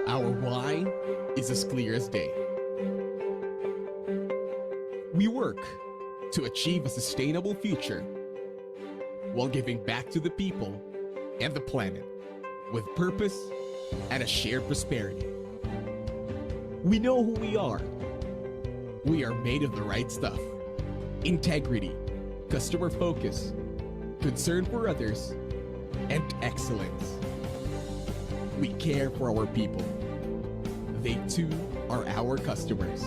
Our why is as clear as day. We work to achieve a sustainable future while giving back to the people and the planet with purpose and a shared prosperity. We know who we are. We are made of the right stuff. Integrity, customer focus, concern for others, and excellence. We care for our people. They too are our customers.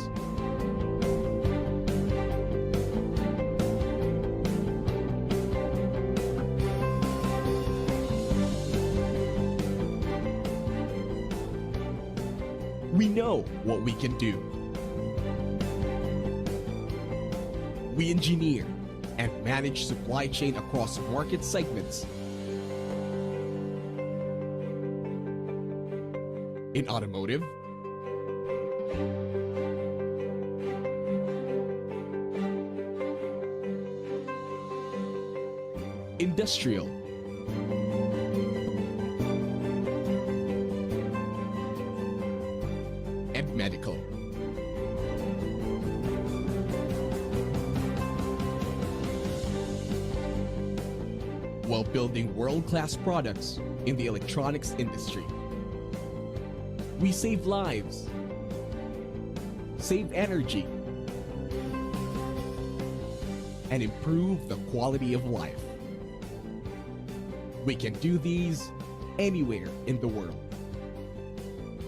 We know what we can do. We engineer and manage supply chain across market segments. In automotive, industrial, and medical. While building world-class products in the electronics industry. We save lives, save energy, and improve the quality of life. We can do these anywhere in the world.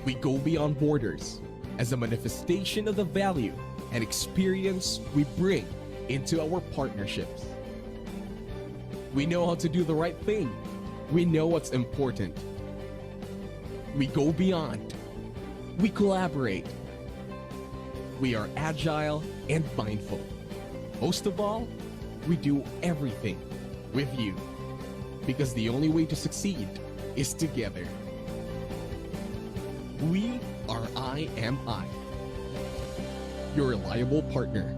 We go beyond borders as a manifestation of the value and experience we bring into our partnerships. We know how to do the right thing. We know what's important. We go beyond. We collaborate. We are agile and mindful. Most of all, we do everything with you. Because the only way to succeed is together. We are IMI, your reliable partner.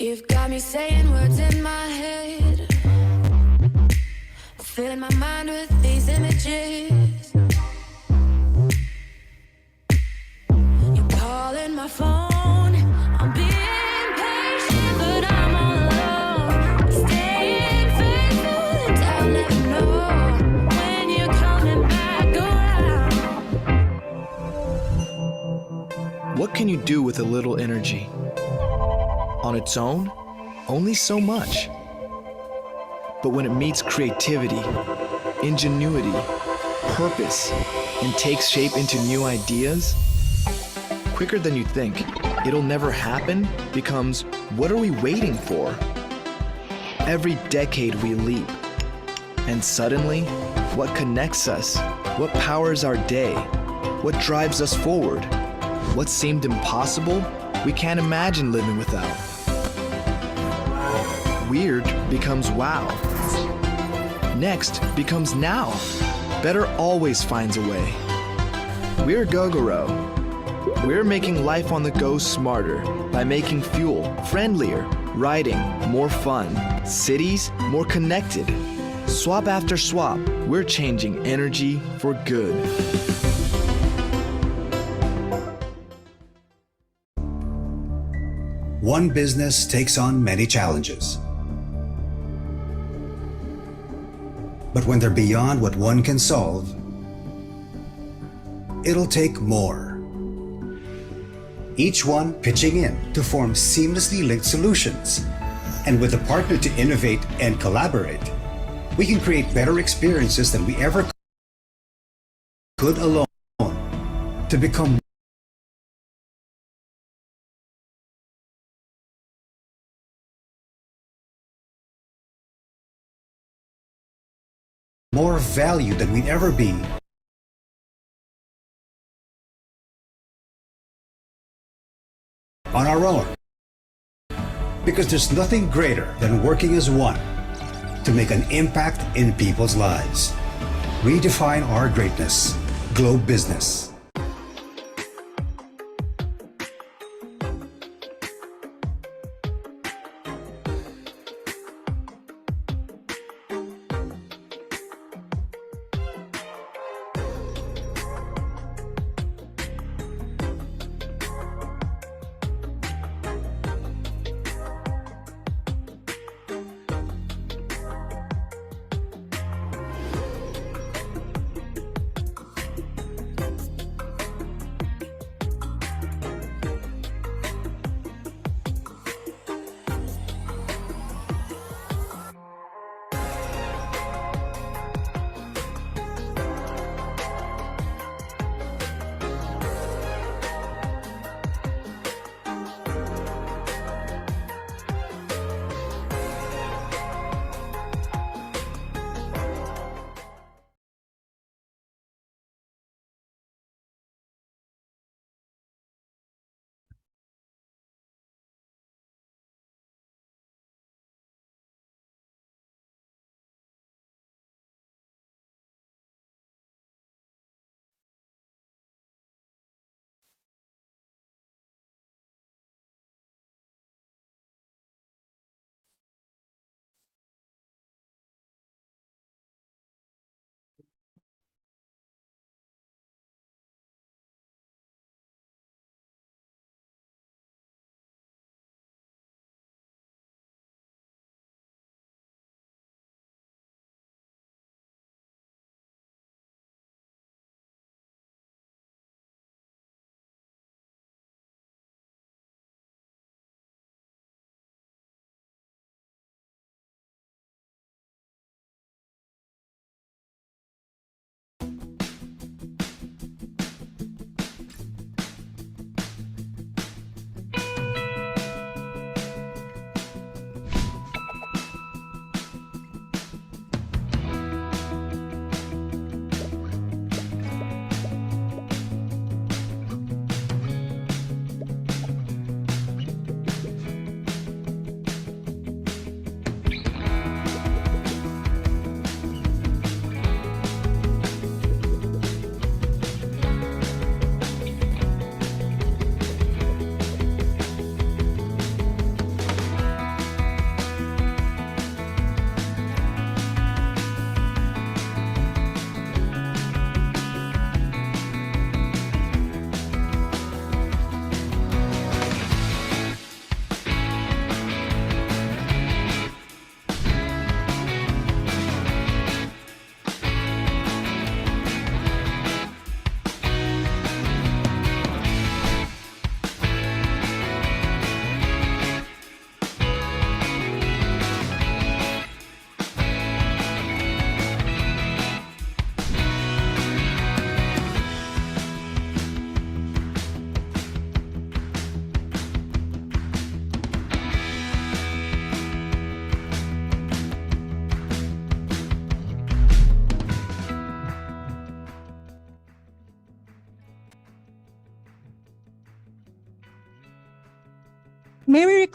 You've got me saying words in my head, filling my mind with these images. You're calling my phone, I'm being patient, but I'm all alone. Staying faithful and I'll never know when you're coming back around. What can you do with a little energy? On its own, only so much. But when it meets creativity, ingenuity, purpose, and takes shape into new ideas, quicker than you think, it'll never happen becomes, what are we waiting for? Every decade we leap, and suddenly, what connects us, what powers our day, what drives us forward, what seemed impossible, we can't imagine living without. Weird becomes wow. Next becomes now. Better always finds a way. We're Gogoro. We're making life on the go smarter by making fuel friendlier, riding more fun, cities more connected. Swap after swap, we're changing energy for good. One business takes on many challenges. But when they're beyond what one can solve, it'll take more. Each one pitching in to form seamlessly linked solutions. And with a partner to innovate and collaborate, we can create better experiences than we ever could alone to become more value than we'd ever be. On our own. Because there's nothing greater than working as one to make an impact in people's lives. Redefine our greatness. Globe Business.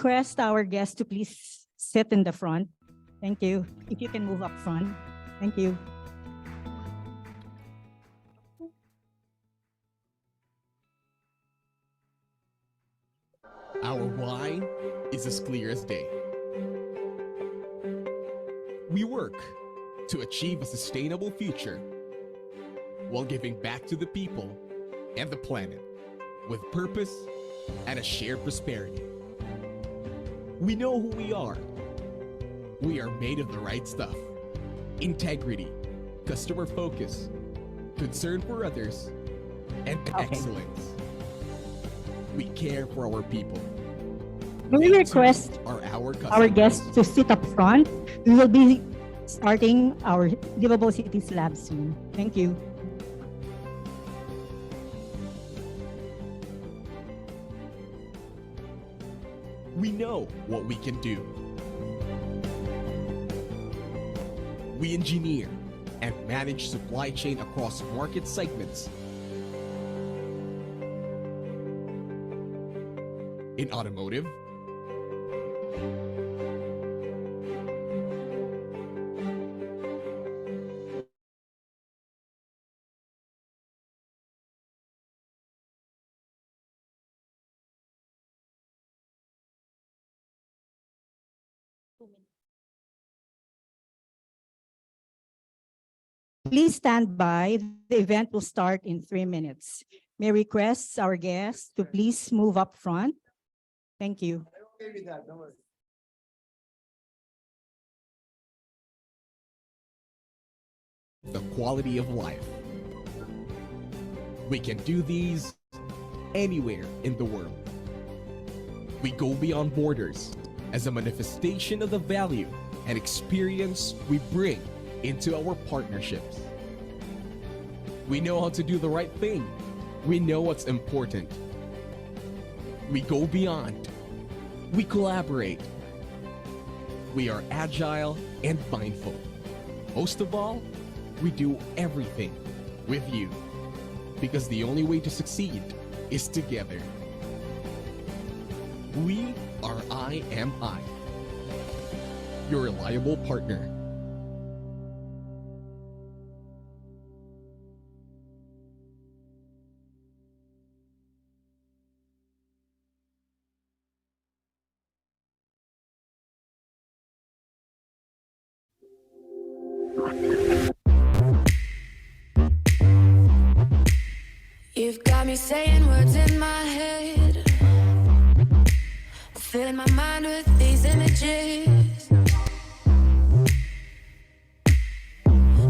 request our guests to please sit in the front. Thank you. If you can move up front. Thank you. Our why is as clear as day. We work to achieve a sustainable future while giving back to the people and the planet with purpose and a shared prosperity. We know who we are. We are made of the right stuff: integrity, customer focus, concern for others, and excellence. We care for our people. We They request too are our our customers. guests to sit up front. We will be starting our Liveable Cities Lab soon. Thank you. We know what we can do. We engineer and manage supply chain across market segments. In automotive, Please stand by. The event will start in 3 minutes. May I request our guests to please move up front. Thank you. the quality of life. We can do these anywhere in the world. We go beyond borders as a manifestation of the value and experience we bring into our partnerships. We know how to do the right thing. We know what's important. We go beyond. We collaborate. We are agile and mindful. Most of all, we do everything with you, because the only way to succeed is together. We are IMI, your reliable partner. You've got me saying words in my head, filling my mind with these images.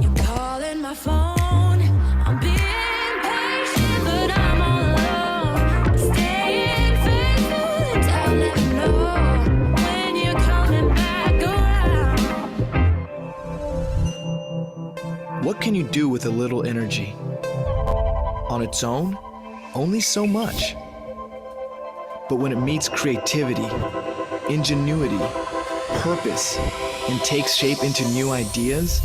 You're calling my phone, I'm being patient, but I'm all alone. Staying faithful and I'll never know when you're coming back around. What can you do with a little energy? On its own, only so much. But when it meets creativity, ingenuity, purpose, and takes shape into new ideas,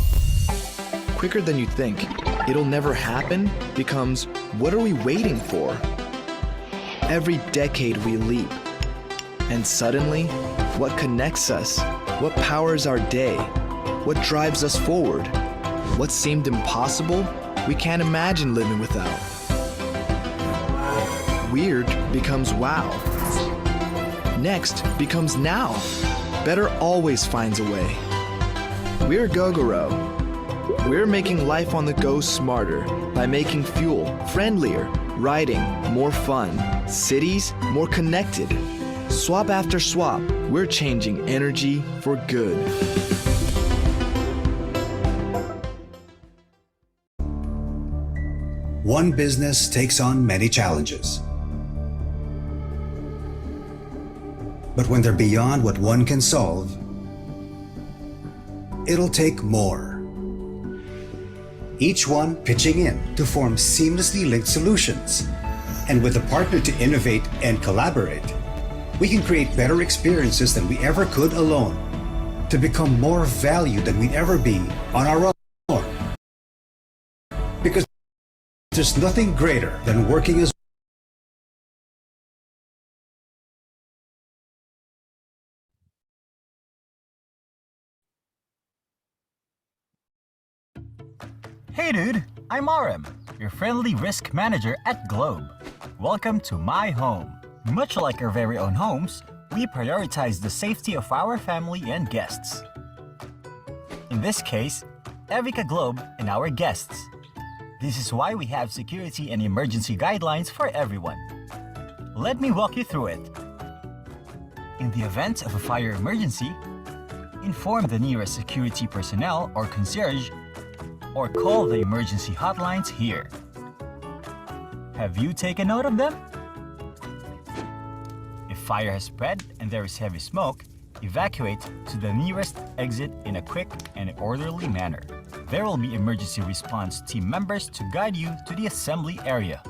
quicker than you think, it'll never happen becomes, what are we waiting for? Every decade we leap, and suddenly, what connects us, what powers our day, what drives us forward, what seemed impossible, we can't imagine living without. Weird becomes wow. Next becomes now. Better always finds a way. We're Gogoro. We're making life on the go smarter by making fuel friendlier, riding more fun, cities more connected. Swap after swap, we're changing energy for good. One business takes on many challenges. But when they're beyond what one can solve, it'll take more. Each one pitching in to form seamlessly linked solutions. And with a partner to innovate and collaborate, we can create better experiences than we ever could alone, to become more valued than we'd ever be on our own. Because there's nothing greater than working as Hey dude, I'm RM, your friendly risk manager at Globe. Welcome to my home. Much like our very own homes, we prioritize the safety of our family and guests. In this case, Evika Globe and our guests. This is why we have security and emergency guidelines for everyone. Let me walk you through it. In the event of a fire emergency, inform the nearest security personnel or concierge, or call the emergency hotlines here. Have you taken note of them? If fire has spread and there is heavy smoke, evacuate to the nearest exit in a quick and orderly manner. There will be emergency response team members to guide you to the assembly area.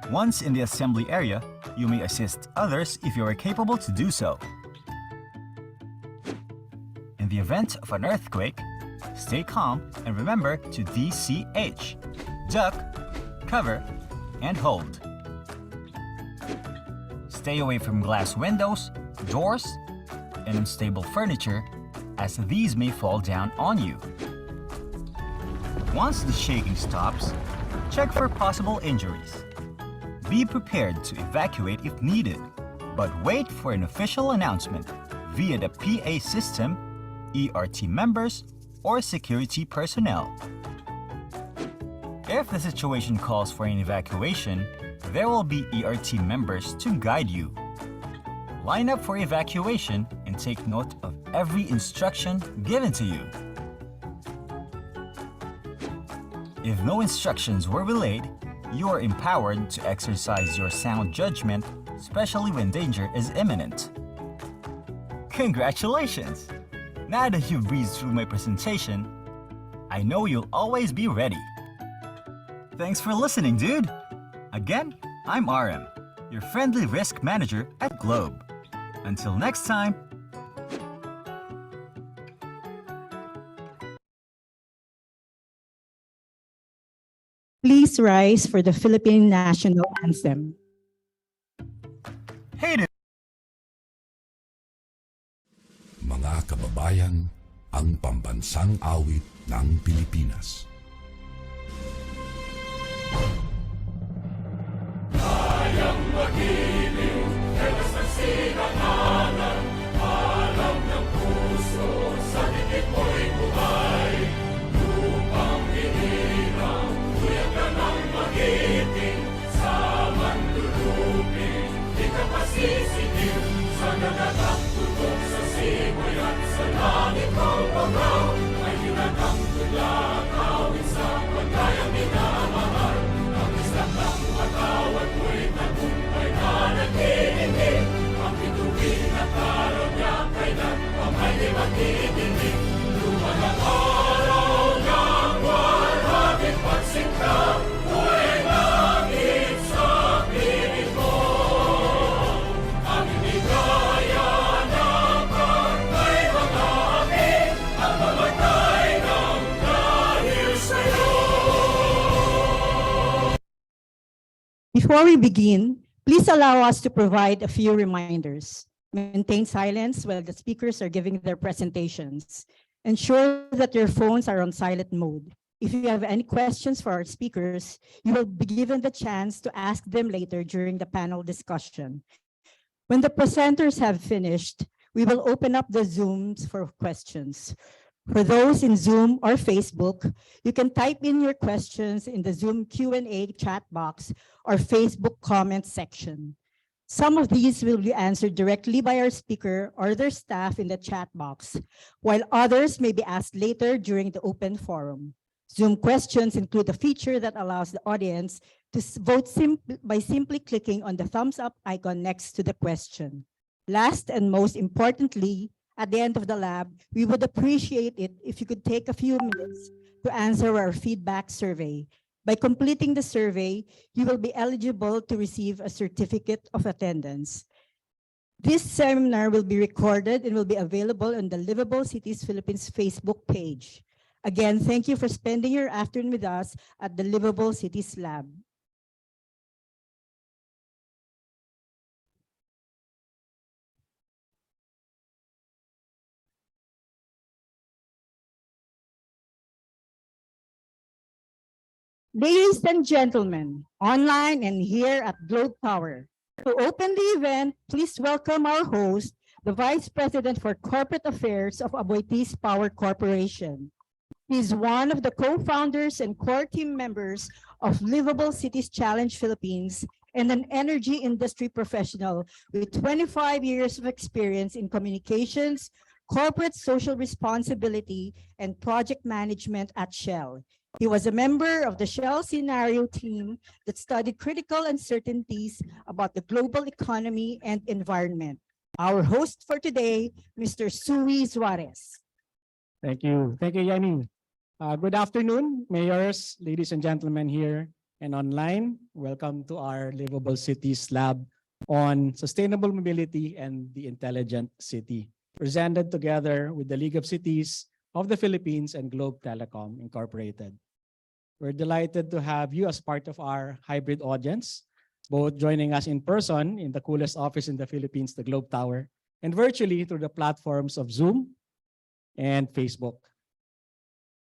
Once in the assembly area, you may assist others if you are capable to do so. In the event of an earthquake, stay calm and remember to DCH, duck, cover, and hold. Stay away from glass windows, doors, and unstable furniture, as these may fall down on you. Once the shaking stops, check for possible injuries. Be prepared to evacuate if needed, but wait for an official announcement via the PA system, ERT members, or security personnel. If the situation calls for an evacuation, there will be ERT members to guide you. Line up for evacuation and take note of every instruction given to you. If no instructions were relayed, you are empowered to exercise your sound judgment, especially when danger is imminent. Congratulations! Now that you've breezed through my presentation, I know you'll always be ready. Thanks for listening, dude! Again, I'm RM, your friendly risk manager at Globe. Until next time! Please rise for the Philippine National Anthem. Hey dude! Mga kababayan, ang pambansang awit ng Pilipinas. Kayang magiliw, helas ng sinangalan, alam ng puso, sa dikit mo'y buhay. Lupang hinirang, tuyag ka ng magiting, sa manlulupin, di ka pasisitin, sa nagagang tutok sa simoy at sa langit mong pangaw, ay hinagang tulad, awit sa pagkayang minamahal, ang isang ng matawad mo'y tagumpay na naghihindig, ang bituin at araw niya kailan pamay di magdidinig, lumalang araw ng walhaging pagsinta, buhay langit sa piling mo. Ang inigaya ng pagkay mga amin, ang mamatay ng dahil sa'yo. Before we begin, please allow us to provide a few reminders. Maintain silence while the speakers are giving their presentations. Ensure that your phones are on silent mode. If you have any questions for our speakers, you will be given the chance to ask them later during the panel discussion. When the presenters have finished, we will open up the Zooms for questions. For those in Zoom or Facebook, you can type in your questions in the Zoom Q&A chat box or Facebook comment section. Some of these will be answered directly by our speaker or their staff in the chat box, while others may be asked later during the open forum. Zoom questions include a feature that allows the audience to vote by simply clicking on the thumbs up icon next to the question. Last and most importantly, at the end of the lab, we would appreciate it if you could take a few minutes to answer our feedback survey. By completing the survey, you will be eligible to receive a certificate of attendance. This seminar will be recorded and will be available on the Liveable Cities Philippines Facebook page. Again, thank you for spending your afternoon with us at the Liveable Cities Lab. Ladies and gentlemen, online and here at Globe Tower, to open the event, please welcome our host, the Vice President for Corporate Affairs of Aboitiz Power Corporation. He's one of the co-founders and core team members of Liveable Cities Challenge Philippines and an energy industry professional with 25 years of experience in communications, corporate social responsibility, and project management at Shell. He was a member of the Shell scenario team that studied critical uncertainties about the global economy and environment. Our host for today, Mr. Sui Suarez. Thank you. Thank you, Yanni. Good afternoon, mayors, ladies and gentlemen here and online. Welcome to our Liveable Cities Lab on sustainable mobility and the intelligent city, presented together with the League of Cities of the Philippines and Globe Telecom Incorporated. We're delighted to have you as part of our hybrid audience, both joining us in person in the coolest office in the Philippines, the Globe Tower, and virtually through the platforms of Zoom and Facebook.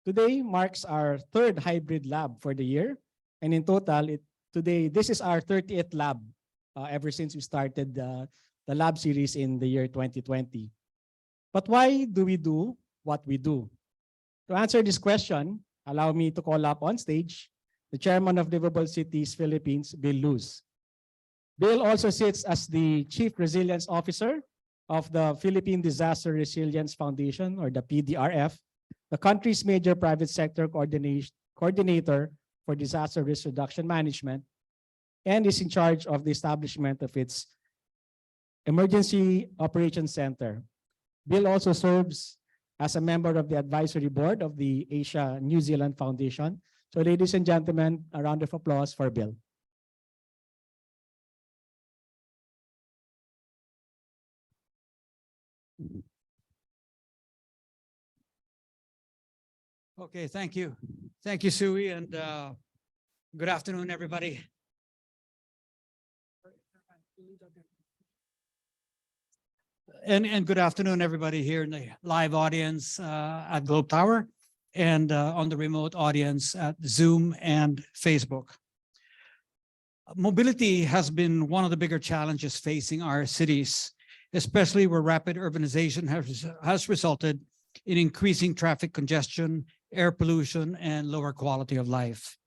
Today marks our third hybrid lab for the year, and in total, this is our 30th lab ever since we started the lab series in the year 2020. But why do we do what we do? To answer this question, allow me to call up on stage the chairman of Liveable Cities Philippines, Bill Luz. Bill also sits as the Chief Resilience Officer of the Philippine Disaster Resilience Foundation, or the PDRF, the country's major private sector coordinator for disaster risk reduction management, and is in charge of the establishment of its Emergency Operations Center. Bill also serves as a member of the advisory board of the Asia New Zealand Foundation. So ladies and gentlemen, a round of applause for Bill. Okay, thank you. Thank you, Sui, and good afternoon, everybody. And good afternoon, everybody here in the live audience at Globe Tower and on the remote audience at Zoom and Facebook. Mobility has been one of the bigger challenges facing our cities, especially where rapid urbanization has resulted in increasing traffic congestion, air pollution, and lower quality of life.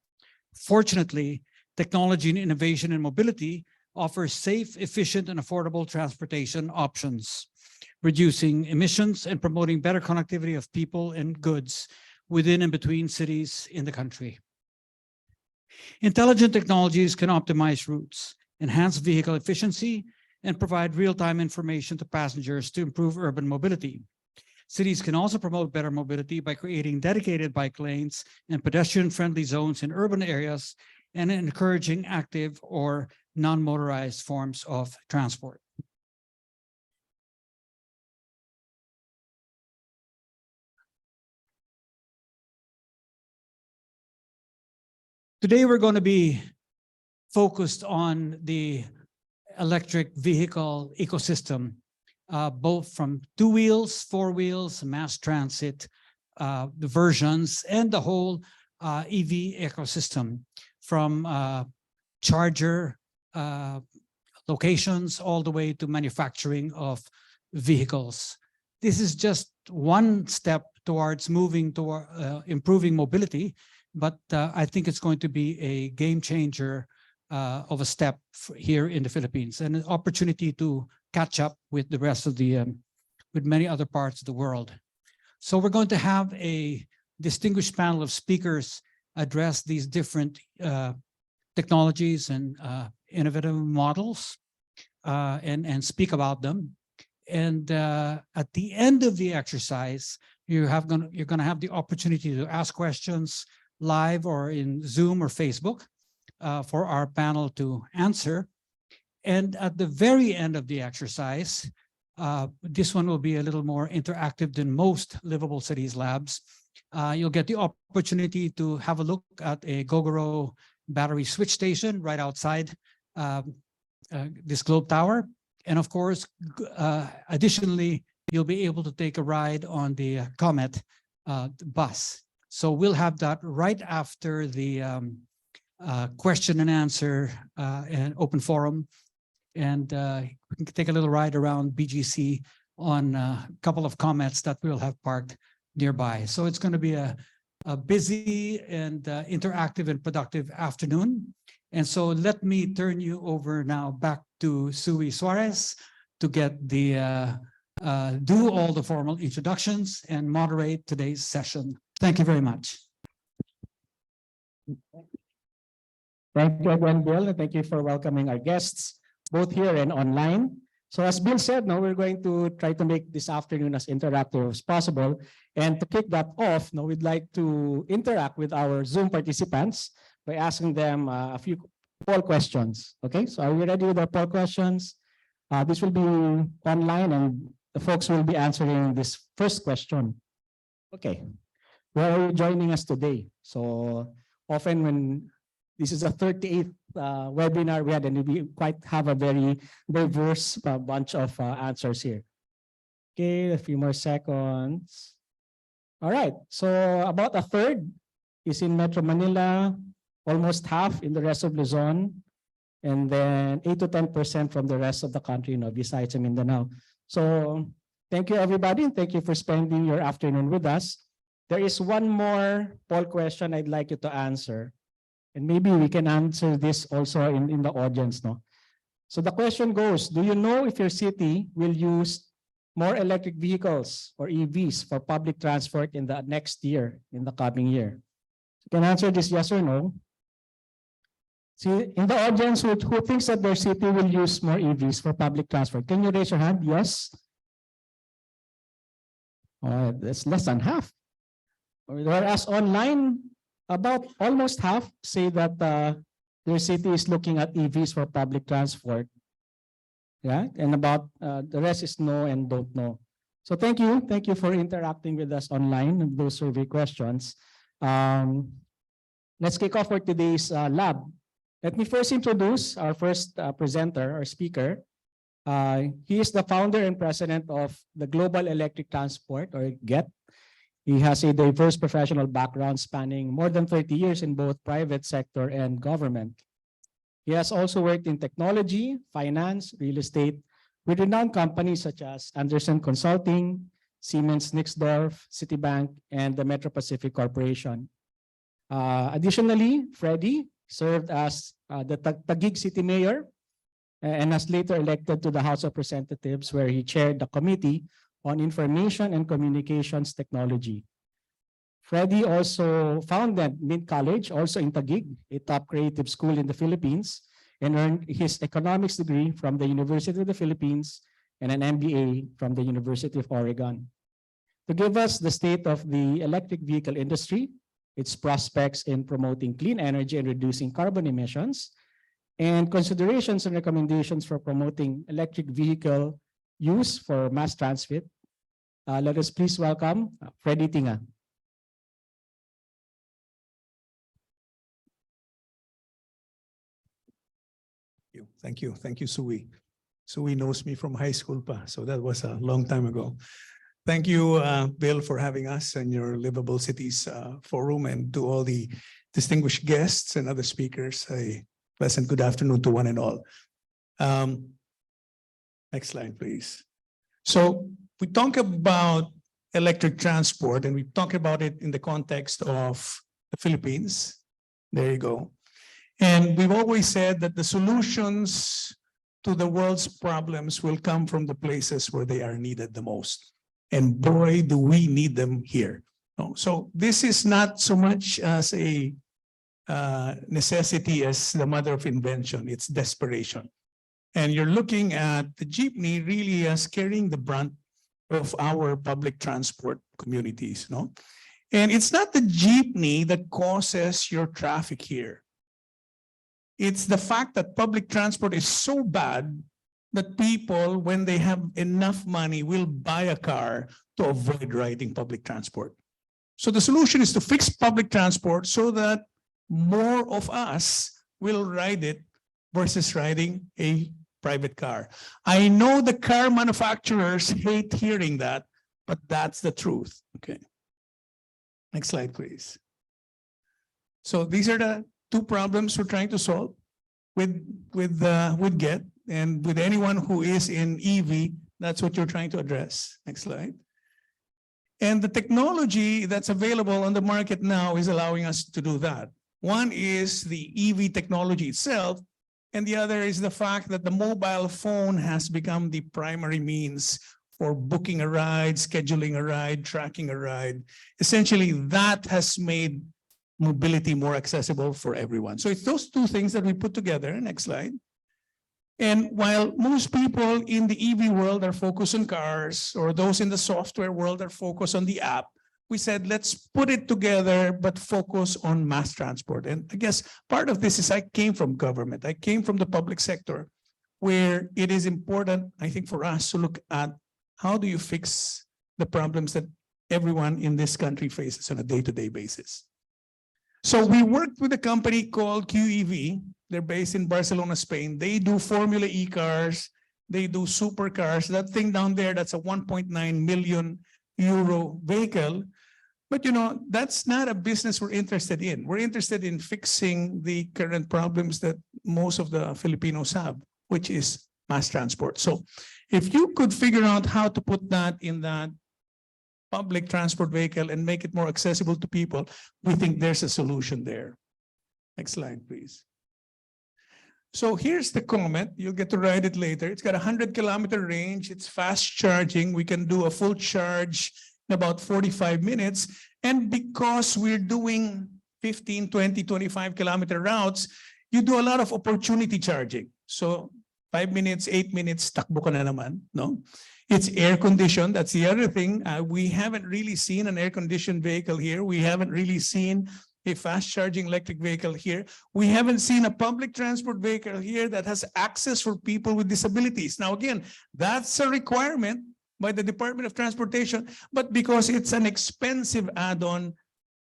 Fortunately, technology and innovation in mobility offers safe, efficient, and affordable transportation options, reducing emissions and promoting better connectivity of people and goods within and between cities in the country. Intelligent technologies can optimize routes, enhance vehicle efficiency, and provide real-time information to passengers to improve urban mobility. Cities can also promote better mobility by creating dedicated bike lanes and pedestrian-friendly zones in urban areas and encouraging active or non-motorized forms of transport. Today, we're going to be focused on the electric vehicle ecosystem, both from 2 wheels, 4 wheels, mass transit, the versions, and the whole EV ecosystem, from charger locations all the way to manufacturing of vehicles. This is just one step towards moving toward improving mobility, but I think it's going to be a game changer of a step here in the Philippines, and an opportunity to catch up with the rest of the, with many other parts of the world. So we're going to have a distinguished panel of speakers address these different technologies and innovative models and speak about them. And at the end of the exercise, you're going to have the opportunity to ask questions live or in Zoom or Facebook for our panel to answer. And at the very end of the exercise, this one will be a little more interactive than most Liveable Cities Labs. You'll get the opportunity to have a look at a Gogoro battery switch station right outside this Globe Tower. And of course, additionally, you'll be able to take a ride on the Comet bus. So we'll have that right after the question and answer and open forum. And we can take a little ride around BGC on a couple of comments that we'll have parked nearby. So it's going to be a busy and interactive and productive afternoon. And so let me turn you over now back to Sui Suarez to get the do all the formal introductions and moderate today's session. Thank you very much. Thank you again, Bill, and thank you for welcoming our guests, both here and online. So as Bill said, now we're going to try to make this afternoon as interactive as possible. And to kick that off, now we'd like to interact with our Zoom participants by asking them a few poll questions. Okay, so are we ready with our poll questions? This will be online and the folks will be answering this first question. Okay, where are you joining us today? So often when this is a 38th webinar we had, and we quite have a very diverse bunch of answers here. Okay, a few more seconds. All right, so about a third is in Metro Manila, almost half in the rest of Luzon, and then 8 to 10% from the rest of the country, besides Mindanao. So thank you, everybody, and thank you for spending your afternoon with us. There is one more poll question I'd like you to answer. And maybe we can answer this also in the audience, no? So the question goes, do you know if your city will use more electric vehicles or EVs for public transport in the next year, in the coming year? You can answer this yes or no. See, in the audience, who thinks that their city will use more EVs for public transport? Can you raise your hand? Yes? That's less than half. Whereas online, about almost half say that their city is looking at EVs for public transport. Yeah, and about the rest is no and don't know. So thank you for interacting with us online and those survey questions. Let's kick off for today's lab. Let me first introduce our first presenter or speaker. He is the founder and president of the Global Electric Transport, or GET. He has a diverse professional background spanning more than 30 years in both private sector and government. He has also worked in technology, finance, real estate with renowned companies such as Andersen Consulting, Siemens Nixdorf, Citibank, and the Metro Pacific Corporation. Additionally, Freddie served as the Taguig City Mayor and was later elected to the House of Representatives, where he chaired the Committee on Information and Communications Technology. Freddie also founded Mint College, also in Taguig, a top creative school in the Philippines, and earned his economics degree from the University of the Philippines and an MBA from the University of Oregon. To give us the state of the electric vehicle industry, its prospects in promoting clean energy and reducing carbon emissions, and considerations and recommendations for promoting electric vehicle use for mass transit, let us please welcome Freddie Tinga. Thank you, Sui. Sui knows me from high school, so that was a long time ago. Thank you, Bill, for having us and your Liveable Cities Forum, and to all the distinguished guests and other speakers. A pleasant good afternoon to one and all. Next slide, please. So we talk about electric transport, and we talk about it in the context of the Philippines. There you go. And we've always said that the solutions to the world's problems will come from the places where they are needed the most. And boy, do we need them here. So this is not so much as a necessity as the mother of invention, it's desperation. And you're looking at the jeepney really as carrying the brunt of our public transport communities, no? And it's not the jeepney that causes your traffic here. It's the fact that public transport is so bad that people, when they have enough money, will buy a car to avoid riding public transport. So the solution is to fix public transport so that more of us will ride it versus riding a private car. I know the car manufacturers hate hearing that, but that's the truth. Okay. Next slide, please. So these are the two problems we're trying to solve with GET, and with anyone who is in EV, that's what you're trying to address. Next slide. And the technology that's available on the market now is allowing us to do that. One is the EV technology itself, and the other is the fact that the mobile phone has become the primary means for booking a ride, scheduling a ride, tracking a ride. Essentially, that has made mobility more accessible for everyone. So it's those two things that we put together. Next slide. And while most people in the EV world are focused on cars, or those in the software world are focused on the app, we said, let's put it together, but focus on mass transport. And I guess part of this is I came from government. I came from the public sector, where it is important, I think, for us to look at how do you fix the problems that everyone in this country faces on a day-to-day basis. So we worked with a company called QEV. They're based in Barcelona, Spain. They do Formula E cars. They do supercars. That thing down there, that's a 1.9 million euro vehicle. But that's not a business we're interested in. We're interested in fixing the current problems that most of the Filipinos have, which is mass transport. So if you could figure out how to put that in that public transport vehicle and make it more accessible to people, we think there's a solution there. Next slide, please. So here's the Comet. You'll get to ride it later. It's got a 100-kilometer range. It's fast charging. We can do a full charge in about 45 minutes. And because we're doing 15, 20, 25-kilometer routes, you do a lot of opportunity charging. So 5 minutes, 8 minutes, takbo ka na naman, no? It's air-conditioned. That's the other thing. We haven't really seen an air-conditioned vehicle here. We haven't really seen a fast-charging electric vehicle here. We haven't seen a public transport vehicle here that has access for people with disabilities. Now, again, that's a requirement by the Department of Transportation, but because it's an expensive add-on,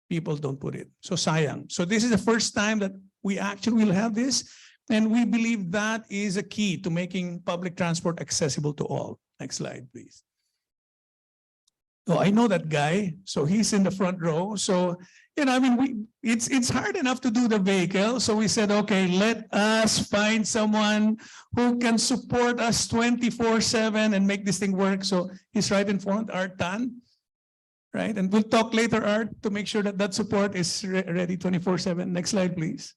people don't put it. So sayang. So this is the first time that we actually will have this, and we believe that is a key to making public transport accessible to all. Next slide, please. Oh, I know that guy. So he's in the front row. So, I mean, it's hard enough to do the vehicle. So we said, okay, let us find someone who can support us 24/7 and make this thing work. So he's right in front, Art Tan, right? And we'll talk later, Art, to make sure that that support is ready 24/7. Next slide, please.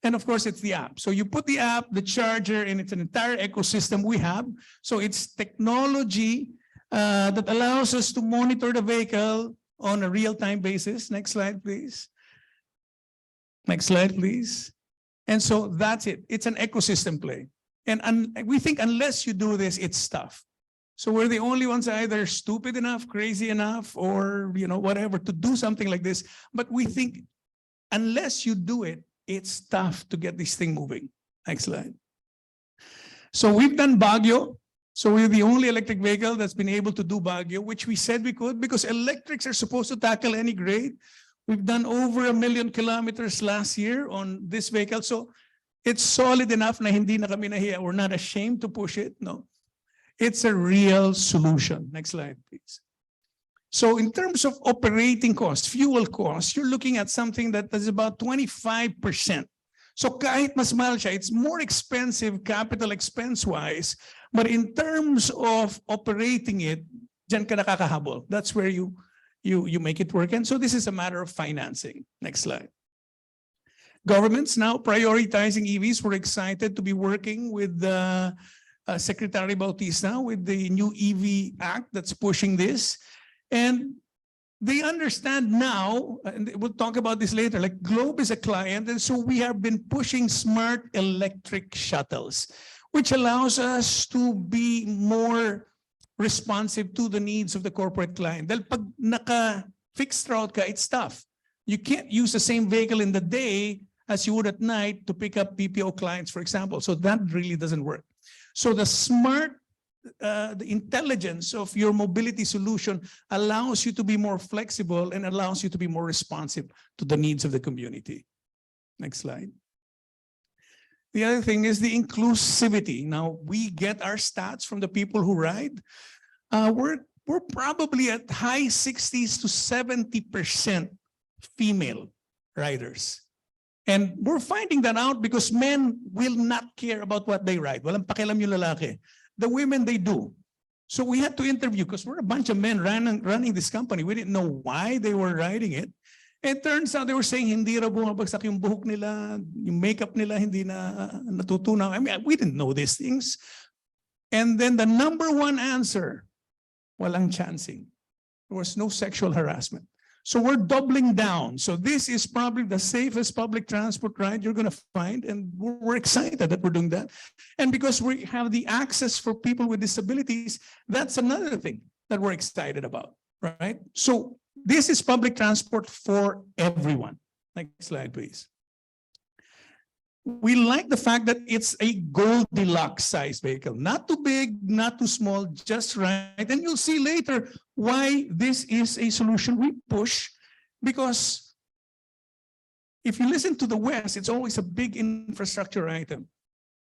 And of course, it's the app. So you put the app, the charger, and it's an entire ecosystem we have. So it's technology that allows us to monitor the vehicle on a real-time basis. Next slide, please. Next slide, please. And so that's it. It's an ecosystem play. And we think unless you do this, it's tough. So we're the only ones either stupid enough, crazy enough, or whatever to do something like this. But we think unless you do it, it's tough to get this thing moving. Next slide. So we've done Baguio. So we're the only electric vehicle that's been able to do Baguio, which we said we could because electrics are supposed to tackle any grade. We've done over 1 million kilometers last year on this vehicle. So it's solid enough na hindi na kami nahiya. We're not ashamed to push it. No, it's a real solution. Next slide, please. So in terms of operating costs, fuel costs, you're looking at something that is about 25%. So kahit mas mahal siya, it's more expensive capital expense-wise, but in terms of operating it, dyan ka nakakahabol. That's where you make it work. And so this is a matter of financing. Next slide. Governments now prioritizing EVs. We're excited to be working with Secretary Bautista with the new EV Act that's pushing this. And they understand now, and we'll talk about this later, like Globe is a client, and so we have been pushing smart electric shuttles, which allows us to be more responsive to the needs of the corporate client. Dahil pag naka-fixed route ka, it's tough. You can't use the same vehicle in the day as you would at night to pick up PPO clients, for example. So that really doesn't work. So the smart the intelligence of your mobility solution allows you to be more flexible and allows you to be more responsive to the needs of the community. Next slide. The other thing is the inclusivity. Now, we get our stats from the people who ride. We're we're probably at high 60s to 70% female riders. And we're finding that out because men will not care about what they ride. Walang pakialam yung lalaki. The women, they do. So we had to interview because we're a bunch of men running this company. We didn't know why they were riding it. It turns out they were saying hindi raw bumabagsak yung buhok nila, yung makeup nila hindi na natutunaw. I mean, we didn't know these things. And then the number one answer, walang chancing. There was no sexual harassment. So we're doubling down. So this is probably the safest public transport ride you're going to find. And we're excited that we're doing that. And because we have the access for people with disabilities, that's another thing that we're excited about, right? So this is public transport for everyone. Next slide, please. We like the fact that it's a Goldilocks size vehicle, not too big, not too small, just right. And you'll see later why this is a solution we push, because if you listen to the West, it's always a big infrastructure item.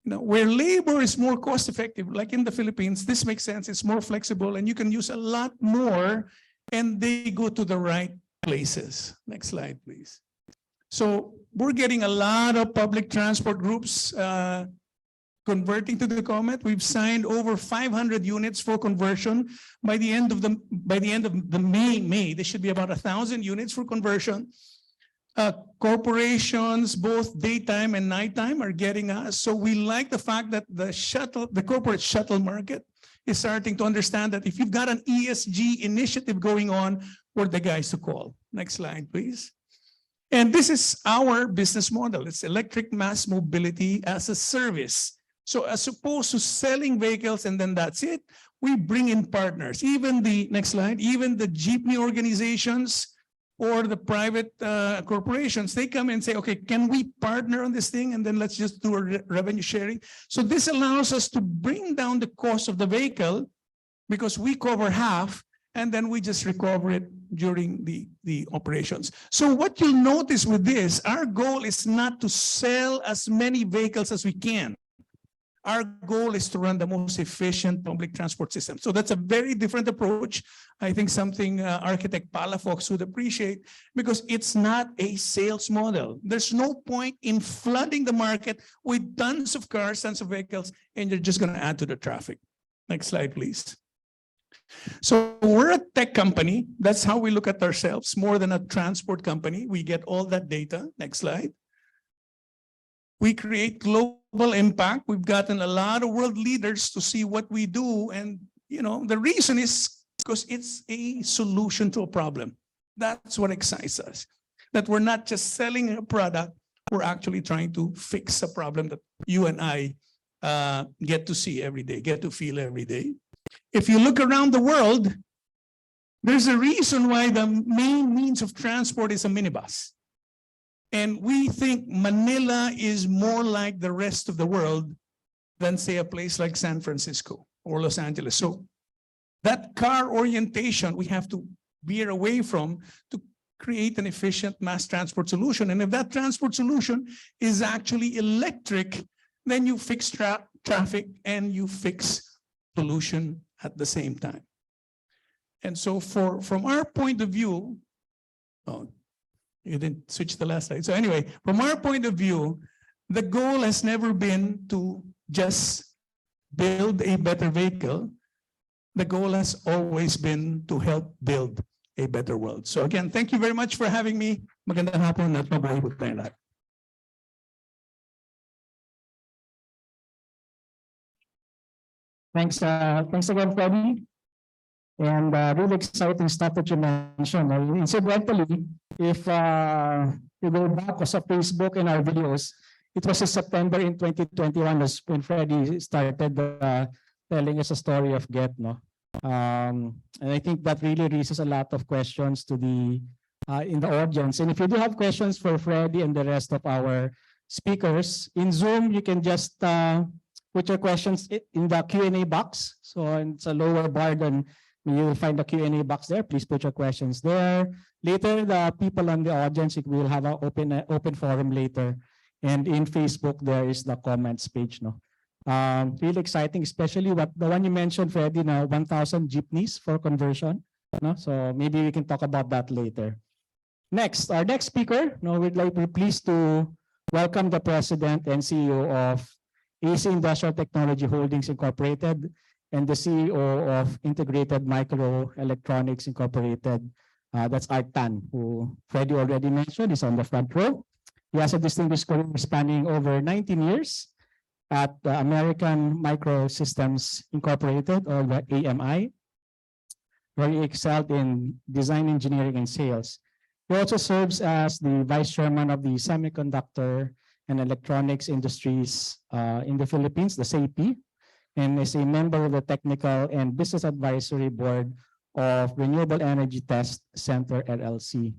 You know, where labor is more cost effective, like in the Philippines, this makes sense. It's more flexible and you can use a lot more and they go to the right places. Next slide, please. So we're getting a lot of public transport groups converting to the Comet. We've signed over 500 units for conversion. By the end of the May, there should be about 1,000 units for conversion. Corporations, both daytime and nighttime, are getting us. So we like the fact that the corporate shuttle market is starting to understand that if you've got an ESG initiative going on, we're the guys to call. Next slide, please. And this is our business model. It's electric mass mobility as a service. So as opposed to selling vehicles and then that's it, we bring in partners. Even the, next slide, even the jeepney organizations or the private corporations, they come and say, okay, can we partner on this thing? And then let's just do a revenue sharing. So this allows us to bring down the cost of the vehicle because we cover half and then we just recover it during the operations. So what you'll notice with this, our goal is not to sell as many vehicles as we can. Our goal is to run the most efficient public transport system. So that's a very different approach. I think something Architect Palafox would appreciate because it's not a sales model. There's no point in flooding the market with tons of cars, tons of vehicles, and you're just going to add to the traffic. Next slide, please. So we're a tech company. That's how we look at ourselves, more than a transport company. We get all that data. Next slide. We create global impact. We've gotten a lot of world leaders to see what we do. And, you know, the reason is because it's a solution to a problem. That's what excites us. That we're not just selling a product, we're actually trying to fix a problem that you and I get to see every day, get to feel every day. If you look around the world, there's a reason why the main means of transport is a minibus. And we think Manila is more like the rest of the world than, say, a place like San Francisco or Los Angeles. So that car orientation we have to veer away from to create an efficient mass transport solution. And if that transport solution is actually electric, then you fix traffic and you fix pollution at the same time. And so from our point of view, oh, you didn't switch the last slide. So anyway, from our point of view, the goal has never been to just build a better vehicle. The goal has always been to help build a better world. So again, thank you very much for having me. Magandang hapon at mabuhay po tayong lahat. Thanks again, Freddie. And really exciting stuff that you mentioned. Incidentally, if you go back sa Facebook and our videos, it was in September in 2021 when Freddie started telling us a story of Get, no? And I think that really raises a lot of questions to the in the audience. And if you do have questions for Freddie and the rest of our speakers, in Zoom, you can just put your questions in the Q&A box. So it's a lower bar than you will find the Q&A box there. Please put your questions there. Later, the people on the audience, we will have an open forum later. And in Facebook, there is the comments page. No, Really exciting, especially what the one you mentioned, Freddie, now 1,000 jeepneys for conversion. No? So maybe we can talk about that later. Next, our next speaker, no, we're pleased to welcome the President and CEO of AC Industrial Technology Holdings Incorporated and the CEO of Integrated Microelectronics Incorporated. That's Art Tan, who Freddie already mentioned, is on the front row. He has a distinguished career spanning over 19 years at American Microsystems Incorporated, or the AMI, where he excelled in design engineering and sales. He also serves as the Vice Chairman of the Semiconductor and Electronics Industries in the Philippines, the SAIPI, and is a member of the Technical and Business Advisory Board of Renewable Energy Test Center, LLC.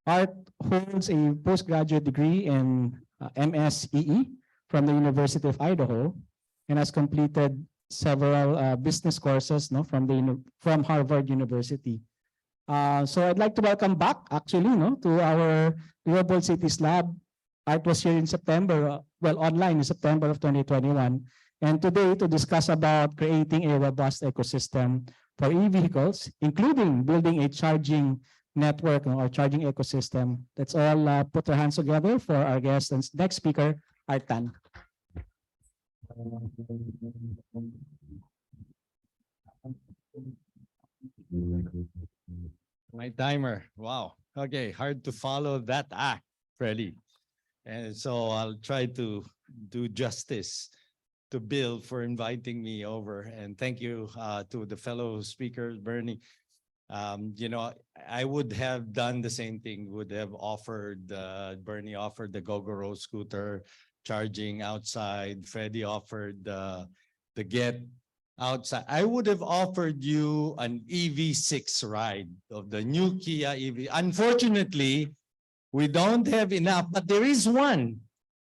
Art holds a postgraduate degree in MSEE from the University of Idaho and has completed several business courses from Harvard University. So I'd like to welcome back actually to our Liveable Cities Lab. Art was here in September, online in September of 2021. And today to discuss about creating a robust ecosystem for e-vehicles, including building a charging network or charging ecosystem. Let's all put our hands together for our guest and next speaker, Art Tan. My timer. Wow. Okay. Hard to follow that act, Freddie. And so I'll try to do justice to Bill for inviting me over. And thank you to the fellow speakers, Bernie. I would have done the same thing, would have offered, Bernie offered the Gogoro scooter charging outside. Freddie offered the Get outside. I would have offered you an EV6 ride of the new Kia EV. Unfortunately, we don't have enough, but there is one.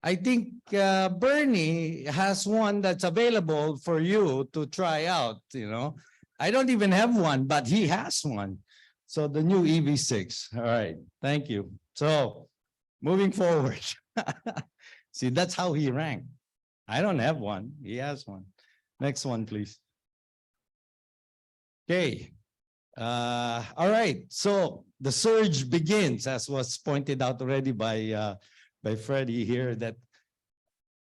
I think Bernie has one that's available for you to try out, I don't even have one, but he has one. So the new EV6. All right. Thank you. So moving forward. See, that's how he ranked. I don't have one. He has one. Next one, please. Okay. All right. So the surge begins, as was pointed out already by Freddie here, that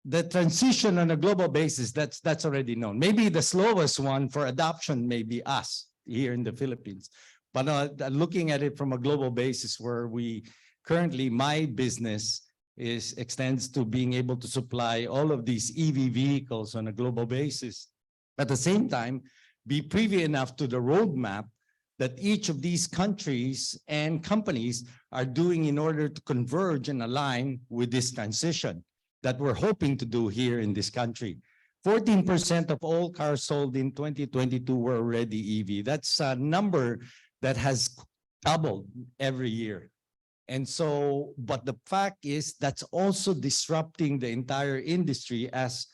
the transition on a global basis, that's already known. Maybe the slowest one for adoption may be us here in the Philippines. But looking at it from a global basis, where we currently, my business extends to being able to supply all of these EV vehicles on a global basis. At the same time, be privy enough to the roadmap that each of these countries and companies are doing in order to converge and align with this transition that we're hoping to do here in this country. 14% of all cars sold in 2022 were already EV. That's a number that has doubled every year. And so, but the fact is that's also disrupting the entire industry, as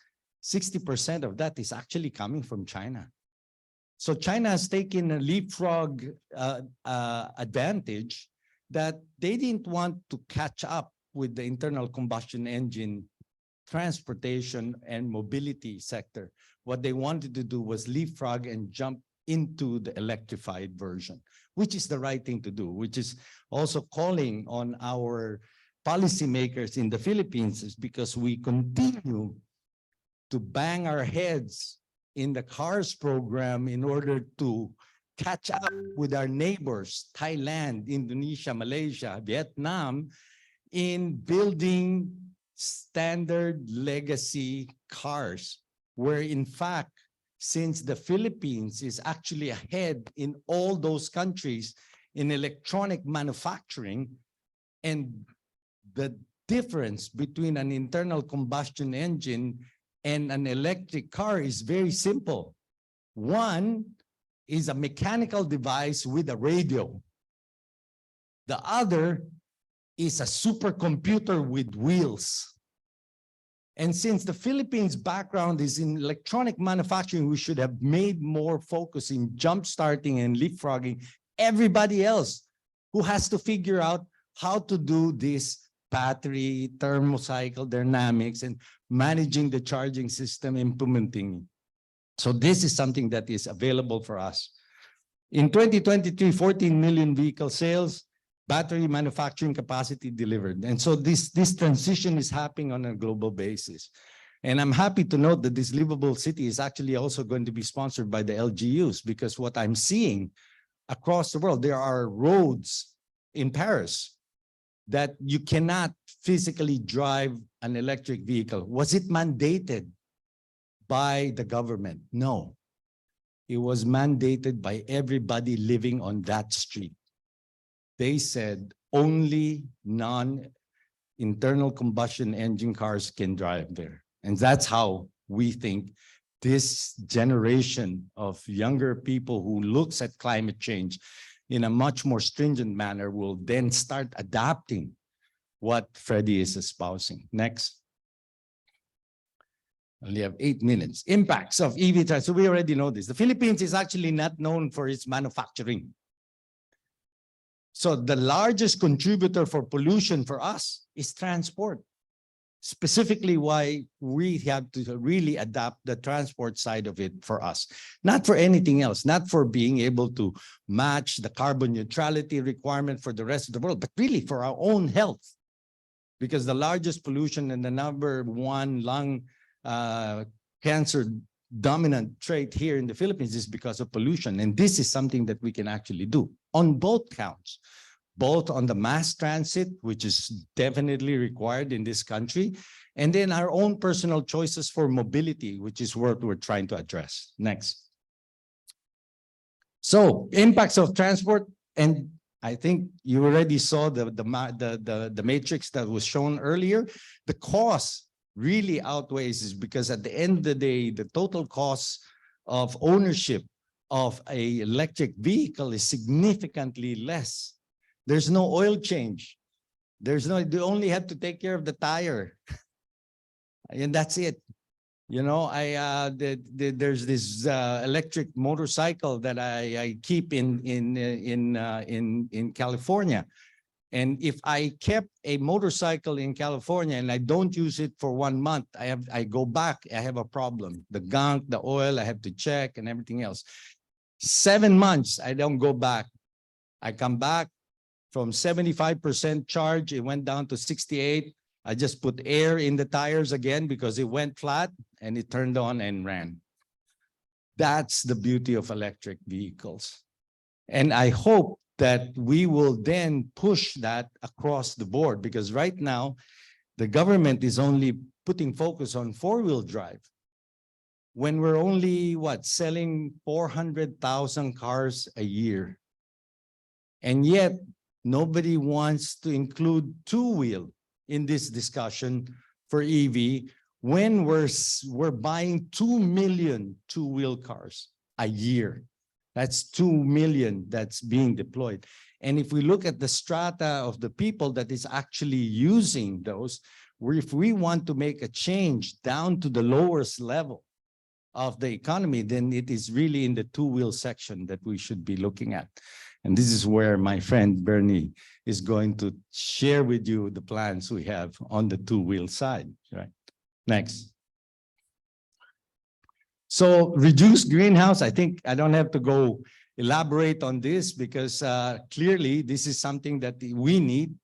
60% of that is actually coming from China. So China has taken a leapfrog advantage that they didn't want to catch up with the internal combustion engine transportation and mobility sector. What they wanted to do was leapfrog and jump into the electrified version, which is the right thing to do, which is also calling on our policymakers in the Philippines, is because we continue to bang our heads in the CARS program in order to catch up with our neighbors, Thailand, Indonesia, Malaysia, Vietnam, in building standard legacy cars, where in fact, since the Philippines is actually ahead in all those countries in electronic manufacturing, and the difference between an internal combustion engine and an electric car is very simple. One is a mechanical device with a radio. The other is a supercomputer with wheels. And since the Philippines' background is in electronic manufacturing, we should have made more focus in jump-starting and leapfrogging everybody else who has to figure out how to do this battery, thermocycle dynamics, and managing the charging system, implementing it. So this is something that is available for us. In 2023, 14 million vehicle sales, battery manufacturing capacity delivered. And so this transition is happening on a global basis. And I'm happy to note that this livable city is actually also going to be sponsored by the LGUs, because what I'm seeing across the world, there are roads in Paris that you cannot physically drive an electric vehicle. Was it mandated by the government? No. It was mandated by everybody living on that street. They said only non-internal combustion engine cars can drive there. And that's how we think this generation of younger people who looks at climate change in a much more stringent manner will then start adapting what Freddie is espousing. Next. Only have 8 minutes. Impacts of EV transport. So we already know this. The Philippines is actually not known for its manufacturing. So the largest contributor for pollution for us is transport. Specifically why we have to really adapt the transport side of it for us. Not for anything else, not for being able to match the carbon neutrality requirement for the rest of the world, but really for our own health. Because the largest pollution and the #1 lung cancer dominant trait here in the Philippines is because of pollution. And this is something that we can actually do on both counts, both on the mass transit, which is definitely required in this country, and then our own personal choices for mobility, which is what we're trying to address. Next. So impacts of transport, and I think you already saw the matrix that was shown earlier. The cost really outweighs this, because at the end of the day, the total cost of ownership of an electric vehicle is significantly less. There's no oil change. You only have to take care of the tire. And that's it. You know, there's this electric motorcycle that I keep in California. And if I kept a motorcycle in California and I don't use it for 1 month, I go back, I have a problem. The gunk, the oil, I have to check and everything else. 7 months, I don't go back. I come back from 75% charge, it went down to 68. I just put air in the tires again because it went flat and it turned on and ran. That's the beauty of electric vehicles. And I hope that we will then push that across the board, because right now the government is only putting focus on 4-wheel drive. When we're only, selling 400,000 cars a year. And yet nobody wants to include 2-wheel in this discussion for EV, when we're buying 2 million 2-wheel cars a year. That's 2 million that's being deployed. And if we look at the strata of the people that is actually using those, if we want to make a change down to the lowest level of the economy, then it is really in the 2-wheel section that we should be looking at. And this is where my friend Bernie is going to share with you the plans we have on the 2-wheel side, right? Next. So reduce greenhouse, I think I don't have to go elaborate on this, because clearly this is something that we need.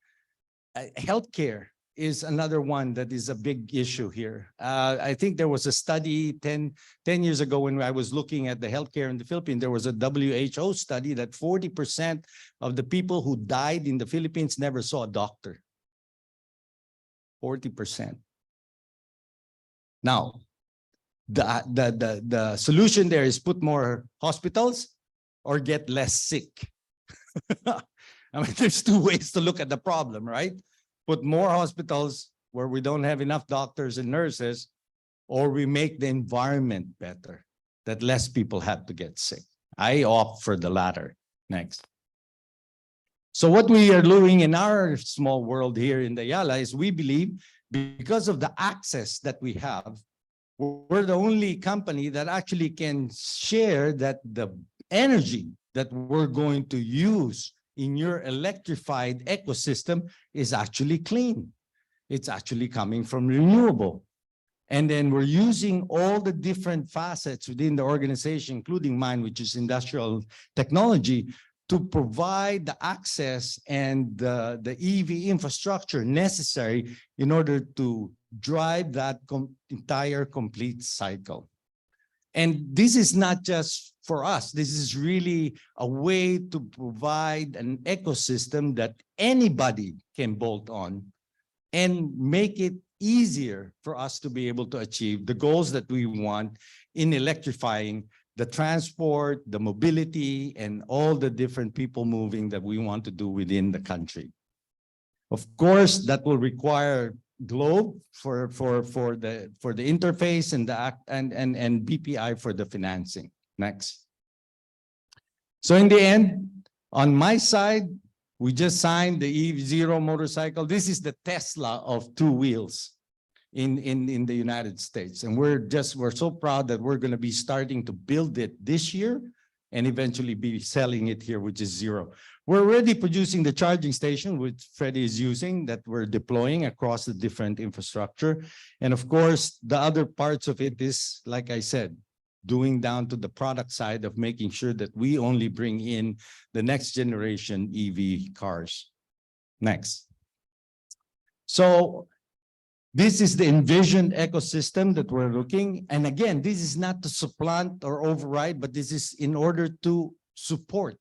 Healthcare is another one that is a big issue here. I think there was a study 10 years ago when I was looking at the healthcare in the Philippines. There was a WHO study that 40% of the people who died in the Philippines never saw a doctor. 40%. Now, the solution there is put more hospitals or get less sick. I mean, there's 2 ways to look at the problem, right? Put more hospitals where we don't have enough doctors and nurses, or we make the environment better, that less people have to get sick. I opt for the latter. Next. So what we are doing in our small world here in the Ayala is, we believe, because of the access that we have, we're the only company that actually can share that the energy that we're going to use in your electrified ecosystem is actually clean. it's actually coming from renewable. And then we're using all the different facets within the organization, including mine, which is industrial technology, to provide the access and the EV infrastructure necessary in order to drive that entire complete cycle. And this is not just for us. This is really a way to provide an ecosystem that anybody can bolt on and make it easier for us to be able to achieve the goals that we want in electrifying the transport, the mobility, and all the different people moving that we want to do within the country. Of course, that will require Globe for the interface and and BPI for the financing. Next. So in the end, on my side, we just signed the E0 motorcycle. This is the Tesla of two wheels in the United States. And we're so proud that we're going to be starting to build it this year and eventually be selling it here, which is zero. We're already producing the charging station, which Freddie is using, that we're deploying across the different infrastructure. And of course, the other parts of it is, like I said, doing down to the product side of making sure that we only bring in the next generation EV cars. Next. So this is the envisioned ecosystem that we're looking. And again, this is not to supplant or override, but this is in order to support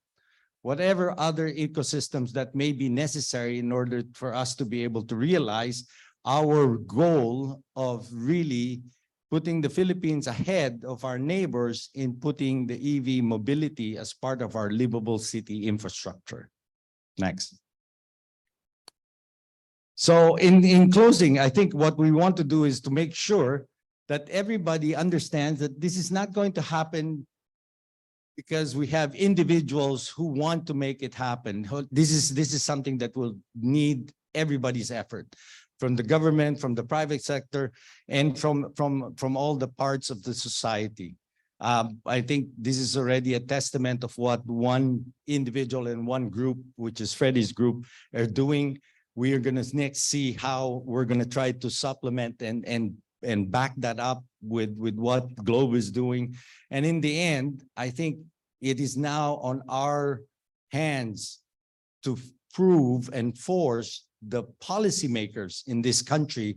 whatever other ecosystems that may be necessary in order for us to be able to realize our goal of really putting the Philippines ahead of our neighbors in putting the EV mobility as part of our livable city infrastructure. Next. So in closing, I think what we want to do is to make sure that everybody understands that this is not going to happen because we have individuals who want to make it happen. This is something that will need everybody's effort, from the government, from the private sector, and from all the parts of the society. I think this is already a testament of what one individual and one group, which is Freddie's group, are doing. We are going to next see how we're going to try to supplement and back that up with what Globe is doing. And in the end, I think it is now on our hands to prove and force the policymakers in this country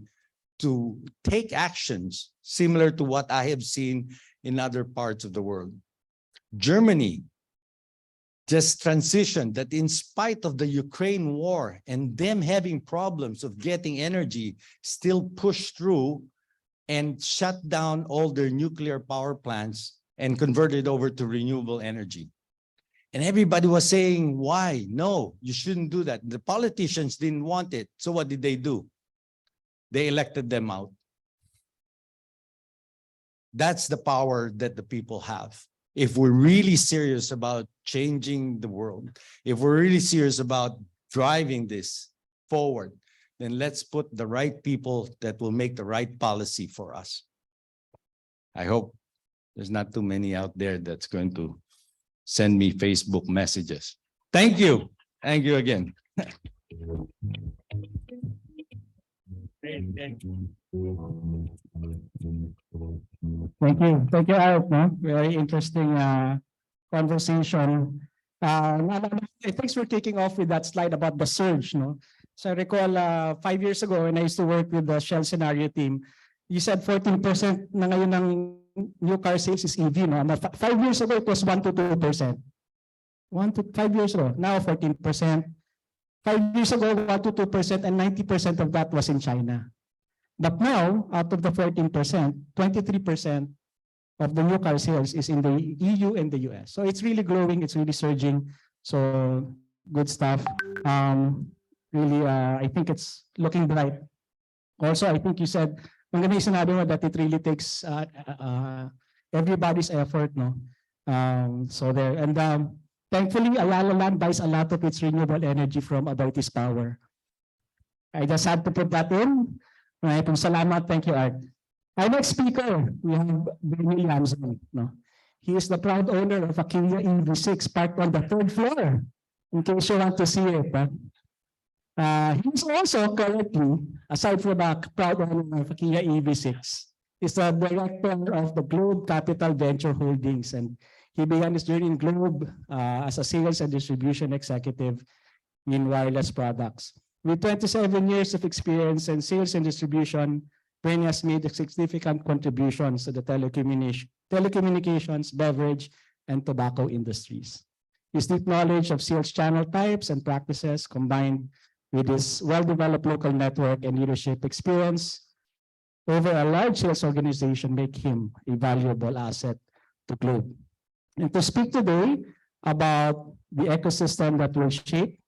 to take actions similar to what I have seen in other parts of the world. Germany just transitioned that in spite of the Ukraine war and them having problems of getting energy, still pushed through and shut down all their nuclear power plants and converted over to renewable energy. And everybody was saying, why? No, you shouldn't do that. The politicians didn't want it. So what did they do? They elected them out. That's the power that the people have. If we're really serious about changing the world, if we're really serious about driving this forward, then let's put the right people that will make the right policy for us. I hope there's not too many out there that's going to send me Facebook messages. Thank you. Thank you again. Thank you. Thank you, Art. No? Very interesting conversation. Thanks for kicking off with that slide about the surge. No? So I recall 5 years ago when I used to work with the Shell Scenario team, you said 14% na ngayon ng new car sales is EV. No? 5 years ago, it was 1 to 2%. 5 years ago, now 14%. 5 years ago, 1 to 2%, and 90% of that was in China. But now, out of the 14%, 23% of the new car sales is in the EU and the US. So it's really growing, it's really surging. So good stuff. Really, I think it's looking bright. Also, I think you said, maganda yung sinabi mo that it really takes everybody's effort. No? So there, and thankfully, Ayala Land buys a lot of its renewable energy from Adotis Power. I just had to put that in. Right, salamat. Thank you, Art. Our next speaker, we have Llamzon. No? He is the proud owner of a Kia EV6 parked on the 3rd floor, in case you want to see it. Huh? He's also currently, aside from the proud owner of Kia EV6, is the director of the Globe Capital Venture Holdings, and he began his journey in Globe as a sales and distribution executive in wireless products. With 27 years of experience in sales and distribution, Penny has made significant contributions to the telecommunications, beverage, and tobacco industries. His deep knowledge of sales channel types and practices, combined with his well-developed local network and leadership experience over a large sales organization, make him a valuable asset to Globe. And to speak today about the ecosystem that will shape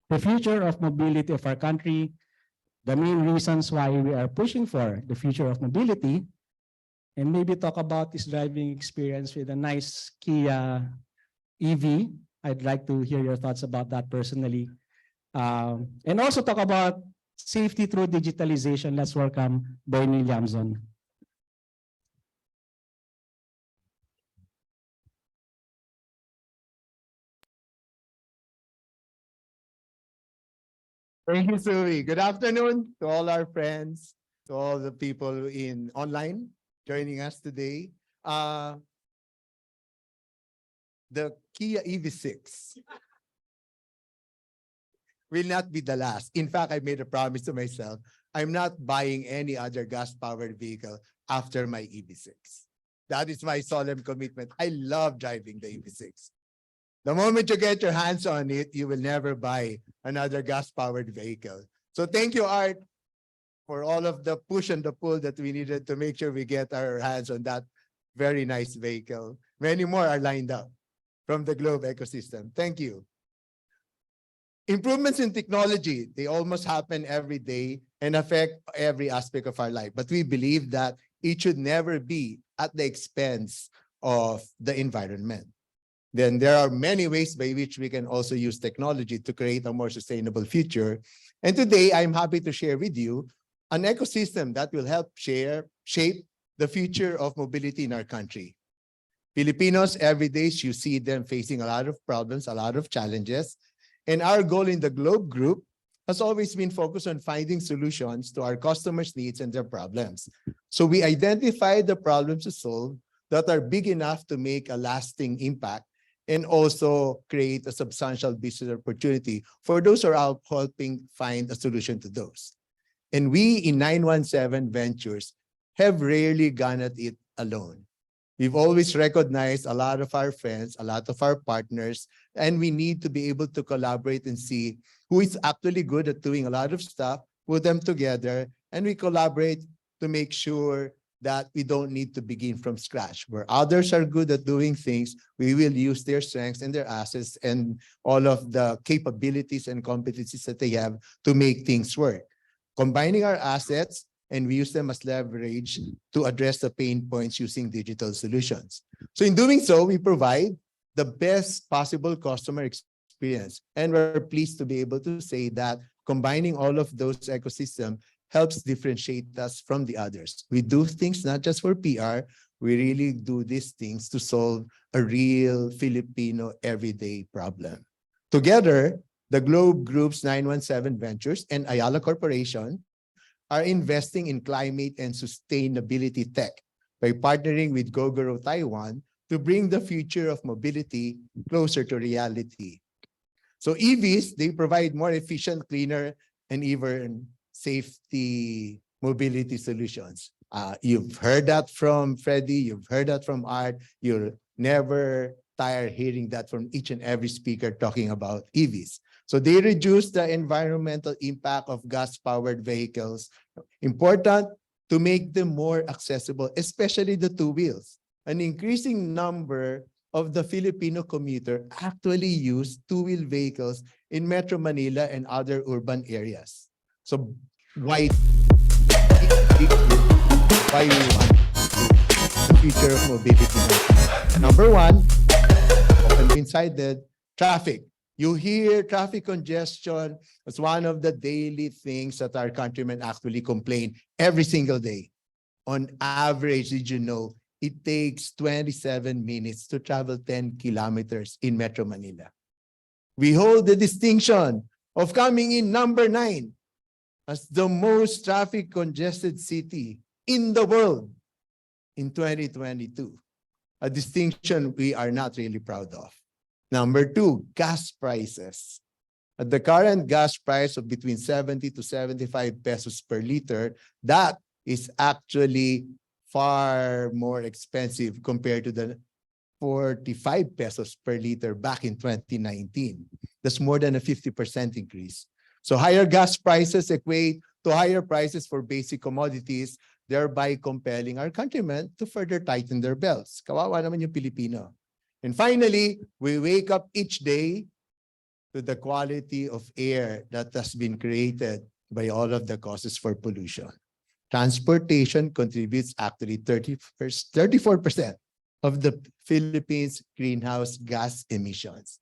the future of mobility of our country, the main reasons why we are pushing for the future of mobility, and maybe talk about his driving experience with a nice Kia EV. I'd like to hear your thoughts about that personally. And also talk about safety through digitalization. Let's welcome Bernie Llamzon. Thank you, Sui. Good afternoon to all our friends, to all the people in online joining us today. The Kia EV6 will not be the last. In fact, I made a promise to myself. I'm not buying any other gas-powered vehicle after my EV6. That is my solemn commitment. I love driving the EV6. The moment you get your hands on it, you will never buy another gas-powered vehicle. So thank you, Art, for all of the push and the pull that we needed to make sure we get our hands on that very nice vehicle. Many more are lined up from the Globe ecosystem. Thank you. Improvements in technology, they almost happen every day and affect every aspect of our life. But we believe that it should never be at the expense of the environment. Then there are many ways by which we can also use technology to create a more sustainable future. And today, I'm happy to share with you an ecosystem that will help shape the future of mobility in our country. Filipinos, every day, you see them facing a lot of problems, a lot of challenges. And our goal in the Globe Group has always been focused on finding solutions to our customers' needs and their problems. So we identified the problems to solve that are big enough to make a lasting impact and also create a substantial business opportunity for those who are out helping find a solution to those. And we in 917 Ventures have rarely gone at it alone. We've always recognized a lot of our friends, a lot of our partners, and we need to be able to collaborate and see who is actually good at doing a lot of stuff, put them together, and we collaborate to make sure that we don't need to begin from scratch. Where others are good at doing things, we will use their strengths and their assets and all of the capabilities and competencies that they have to make things work. Combining our assets, and we use them as leverage to address the pain points using digital solutions. So in doing so, we provide the best possible customer experience. And we're pleased to be able to say that combining all of those ecosystems helps differentiate us from the others. We do things not just for PR, we really do these things to solve a real Filipino everyday problem. Together, the Globe Group's 917 Ventures and Ayala Corporation are investing in climate and sustainability tech by partnering with Gogoro Taiwan to bring the future of mobility closer to reality. So EVs, they provide more efficient, cleaner, and even safety mobility solutions. You've heard that from Freddie, you've heard that from Art, you'll never tire hearing that from each and every speaker talking about EVs. So they reduce the environmental impact of gas-powered vehicles. Important to make them more accessible, especially the two wheels. An increasing number of the Filipino commuter actually use two-wheel vehicles in Metro Manila and other urban areas. So why we want the future of mobility? Number one, often been cited, traffic. You hear traffic congestion as one of the daily things that our countrymen actually complain every single day. On average, did you know, it takes 27 minutes to travel 10 kilometers in Metro Manila. We hold the distinction of coming in number 9 as the most traffic congested city in the world in 2022. A distinction we are not really proud of. Number 2, gas prices. At the current gas price of between 70 to 75 pesos per liter, that is actually far more expensive compared to the 45 pesos per liter back in 2019. That's more than a 50% increase. So higher gas prices equate to higher prices for basic commodities, thereby compelling our countrymen to further tighten their belts. Kawawa naman yung Pilipino. And finally, we wake up each day to the quality of air that has been created by all of the causes for pollution. Transportation contributes actually 34% of the Philippines' greenhouse gas emissions.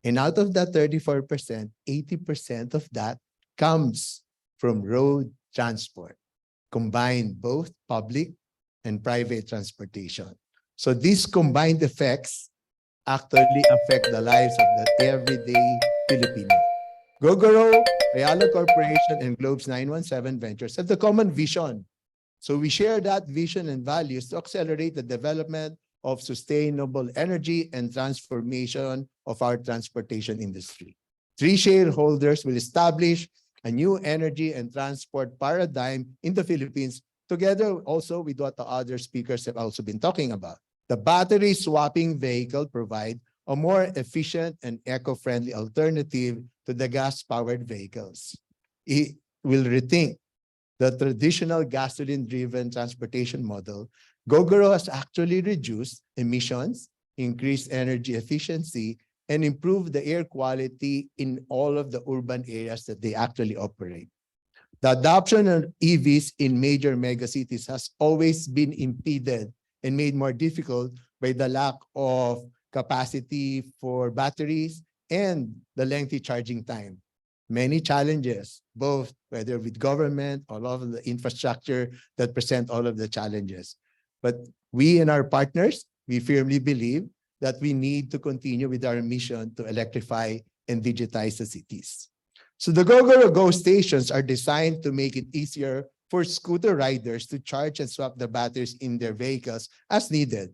And out of that 34%, 80% of that comes from road transport, combined both public and private transportation. So these combined effects actually affect the lives of the everyday Filipino. Gogoro, Ayala Corporation, and Globe's 917 Ventures have the common vision. So we share that vision and values to accelerate the development of sustainable energy and transformation of our transportation industry. 3 shareholders will establish a new energy and transport paradigm in the Philippines, together also with what the other speakers have also been talking about. The battery swapping vehicle provide a more efficient and eco-friendly alternative to the gas-powered vehicles. It will rethink the traditional gasoline-driven transportation model. Gogoro has actually reduced emissions, increased energy efficiency, and improved the air quality in all of the urban areas that they actually operate. The adoption of EVs in major megacities has always been impeded and made more difficult by the lack of capacity for batteries and the lengthy charging time. Many challenges, both whether with government or all of the infrastructure that present all of the challenges. But we and our partners, we firmly believe that we need to continue with our mission to electrify and digitize the cities. So the Gogoro Go stations are designed to make it easier for scooter riders to charge and swap the batteries in their vehicles as needed.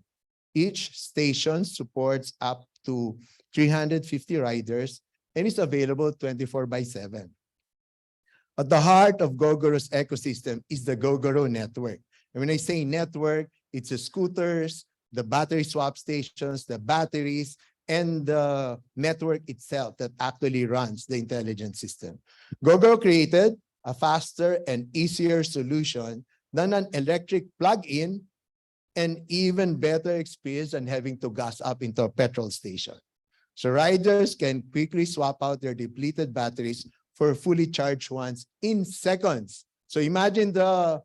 Each station supports up to 350 riders and is available 24/7. At the heart of Gogoro's ecosystem is the Gogoro network. And when I say network, it's the scooters, the battery swap stations, the batteries, and the network itself that actually runs the intelligent system. Gogoro created a faster and easier solution than an electric plug-in, and even better experience than having to gas up into a petrol station. So riders can quickly swap out their depleted batteries for fully charged ones in seconds. So imagine the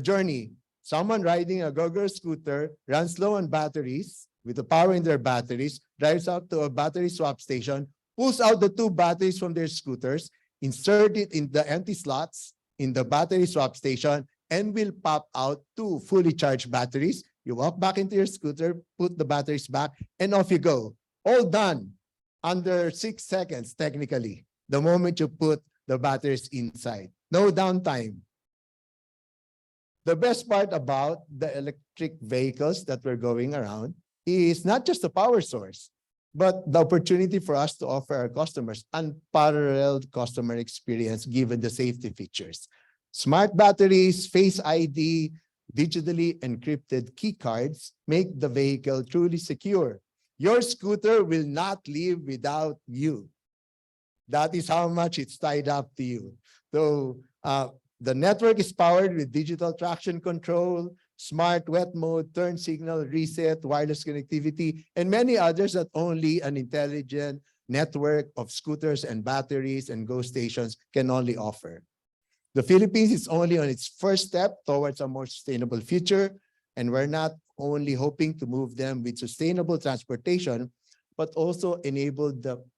journey. Someone riding a Gogoro scooter runs low on batteries with the power in their batteries, drives up to a battery swap station, pulls out the 2 batteries from their scooters, insert it in the empty slots in the battery swap station, and will pop out 2 fully charged batteries. You walk back into your scooter, put the batteries back, and off you go. All done under 6 seconds, technically, the moment you put the batteries inside. No downtime. The best part about the electric vehicles that we're going around is not just the power source, but the opportunity for us to offer our customers unparalleled customer experience given the safety features. Smart batteries, Face ID, digitally encrypted key cards make the vehicle truly secure. Your scooter will not leave without you. That is how much it's tied up to you. So the network is powered with digital traction control, smart wet mode, turn signal, reset, wireless connectivity, and many others that only an intelligent network of scooters and batteries and Go stations can only offer. The Philippines is only on its first step towards a more sustainable future, and we're not only hoping to move them with sustainable transportation, but also enable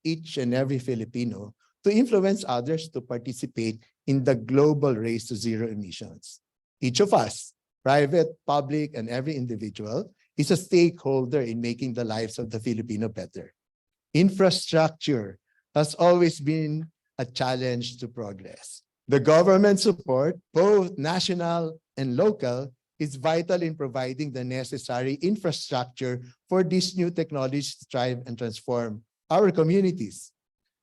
each and every Filipino to influence others to participate in the global race to zero emissions. Each of us, private, public, and every individual, is a stakeholder in making the lives of the Filipino better. Infrastructure has always been a challenge to progress. The government support, both national and local, is vital in providing the necessary infrastructure for these new technologies to thrive and transform our communities.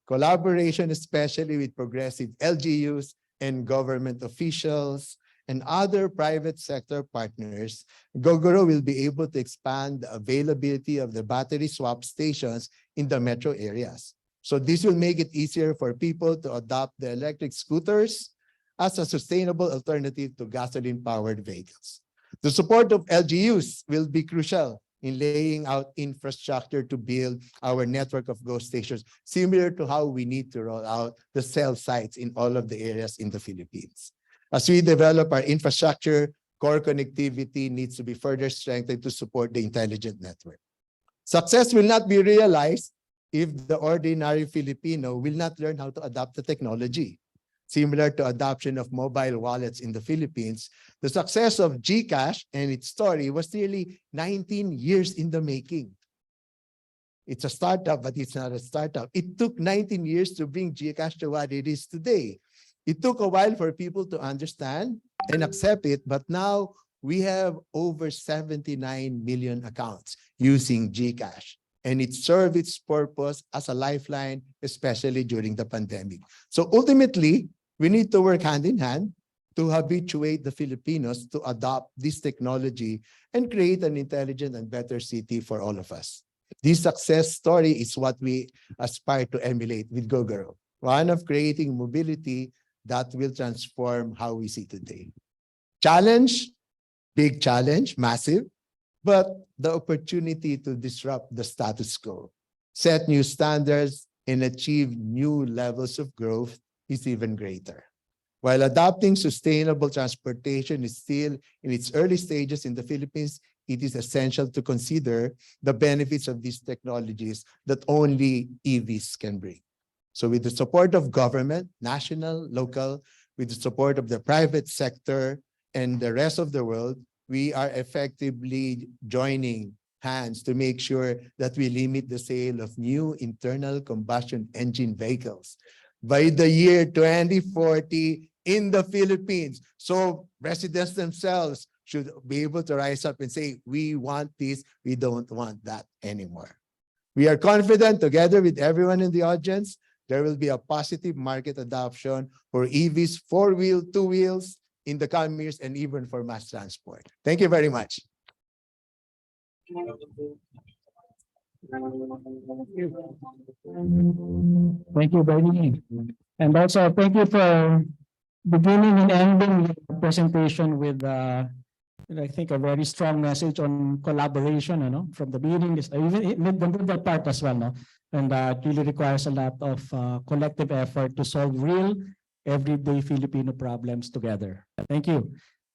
Collaboration, especially with progressive LGUs and government officials and other private sector partners, Gogoro will be able to expand the availability of the battery swap stations in the metro areas. So this will make it easier for people to adopt the electric scooters as a sustainable alternative to gasoline-powered vehicles. The support of LGUs will be crucial in laying out infrastructure to build our network of GO stations, similar to how we need to roll out the cell sites in all of the areas in the Philippines. As we develop our infrastructure, core connectivity needs to be further strengthened to support the intelligent network. Success will not be realized if the ordinary Filipino will not learn how to adopt the technology. Similar to adoption of mobile wallets in the Philippines, the success of GCash and its story was nearly 19 years in the making. It's a startup, but it's not a startup. It took 19 years to bring GCash to what it is today. It took a while for people to understand and accept it, but now we have over 79 million accounts using GCash, and it served its purpose as a lifeline, especially during the pandemic. So ultimately, we need to work hand in hand to habituate the Filipinos to adopt this technology and create an intelligent and better city for all of us. This success story is what we aspire to emulate with Gogoro, one of creating mobility that will transform how we see today. Challenge, big challenge, massive, but the opportunity to disrupt the status quo, set new standards, and achieve new levels of growth is even greater. While adopting sustainable transportation is still in its early stages in the Philippines, it is essential to consider the benefits of these technologies that only EVs can bring. So with the support of government, national, local, with the support of the private sector and the rest of the world, we are effectively joining hands to make sure that we limit the sale of new internal combustion engine vehicles by the year 2040 in the Philippines. So residents themselves should be able to rise up and say, we want this, we don't want that anymore. We are confident, together with everyone in the audience, there will be a positive market adoption for EVs, four-wheel, two-wheels in the coming years, and even for mass transport. Thank you very much. Thank you, Bernie. And also, thank you for beginning and ending the presentation with, I think, a very strong message on collaboration, from the beginning, even the middle part as well, no? And it really requires a lot of collective effort to solve real, everyday Filipino problems together. Thank you.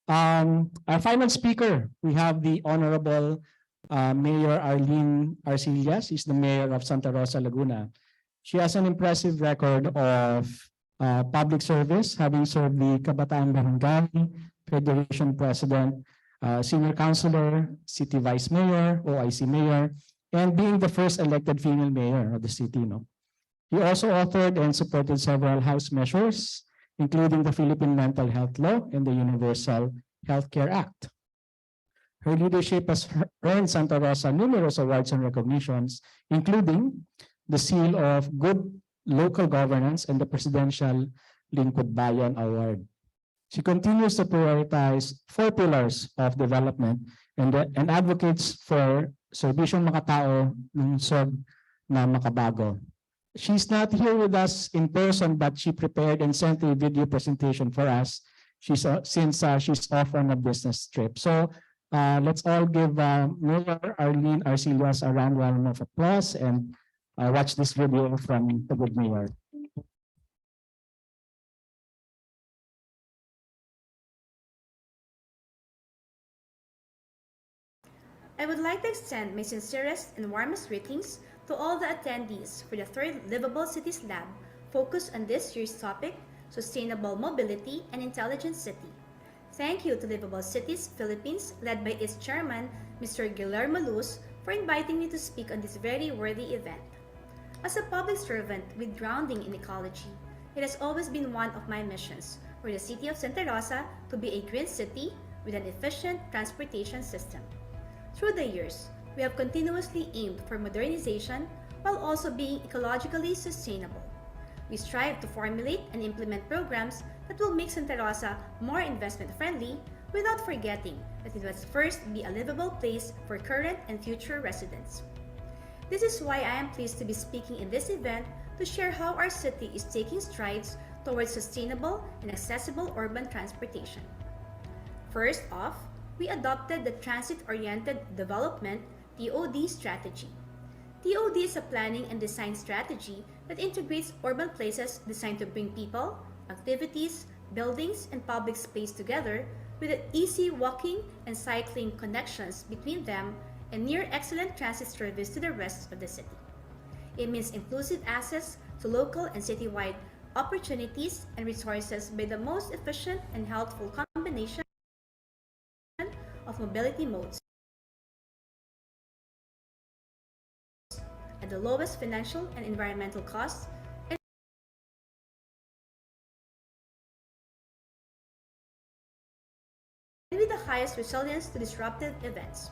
Our final speaker, we have the Honorable Mayor Arlene Arcillas. She's the mayor of Santa Rosa, Laguna. She has an impressive record of public service, having served the Kabataan Barangay Federation President, Senior Councilor, City Vice Mayor, OIC Mayor, and being the first elected female mayor of the city. He also authored and supported several House measures, including the Philippine Mental Health Law and the Universal Healthcare Act. Her leadership has earned Santa Rosa numerous awards and recognitions, including the Seal of Good Local Governance and the Presidential Lingkod Bayan Award. She continues to prioritize 4 pillars of development and advocates for serbisyong makatao ng lungsod na makabago. She's not here with us in person, but she prepared and sent a video presentation for us since she's off on a business trip. So let's all give Mayor Arlene Arcillas a round of applause and watch this video from the good mayor. I would like to extend my sincerest and warmest greetings to all the attendees for the 3rd Liveable Cities Lab focused on this year's topic, Sustainable Mobility and Intelligent City. Thank you to Liveable Cities Philippines, led by its chairman, Mr. Guillermo Luz, for inviting me to speak on this very worthy event. As a public servant with grounding in ecology, it has always been one of my missions for the city of Santa Rosa to be a green city with an efficient transportation system. Through the years, we have continuously aimed for modernization while also being ecologically sustainable. We strive to formulate and implement programs that will make Santa Rosa more investment-friendly without forgetting that it must first be a livable place for current and future residents. This is why I am pleased to be speaking in this event to share how our city is taking strides towards sustainable and accessible urban transportation. First off, we adopted the Transit-Oriented Development (TOD) strategy. TOD is a planning and design strategy that integrates urban places designed to bring people, activities, buildings, and public space together with easy walking and cycling connections between them and near excellent transit service to the rest of the city. It means inclusive access to local and citywide opportunities and resources by the most efficient and healthful combination of mobility modes at the lowest financial and environmental costs and with the highest resilience to disruptive events.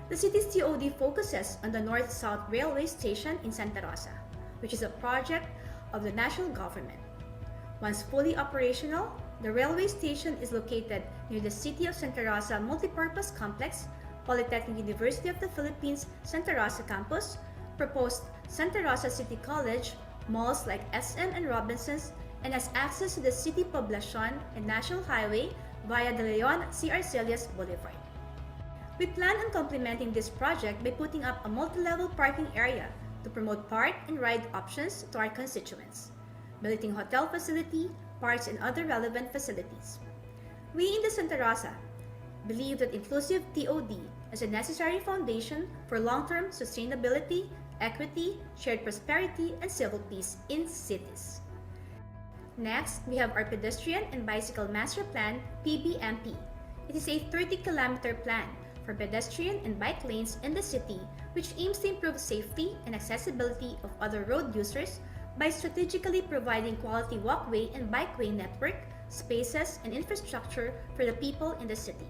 The city's TOD focuses on the North-South Railway Station in Santa Rosa, which is a project of the national government. Once fully operational, the railway station is located near the City of Santa Rosa Multipurpose Complex, Polytechnic University of the Philippines Santa Rosa Campus, proposed Santa Rosa City College, malls like SM and Robinsons, and has access to the City Poblacion and National Highway via the Leon C. Arcillas Boulevard. We plan on complementing this project by putting up a multi-level parking area to promote park and ride options to our constituents, building hotel facility, parks, and other relevant facilities. We in the Santa Rosa believe that inclusive TOD is a necessary foundation for long-term sustainability, equity, shared prosperity, and civil peace in cities. Next, we have our Pedestrian and Bicycle Master Plan, PBMP. It is a 30-kilometer plan for pedestrian and bike lanes in the city, which aims to improve safety and accessibility of other road users by strategically providing quality walkway and bikeway network, spaces, and infrastructure for the people in the city.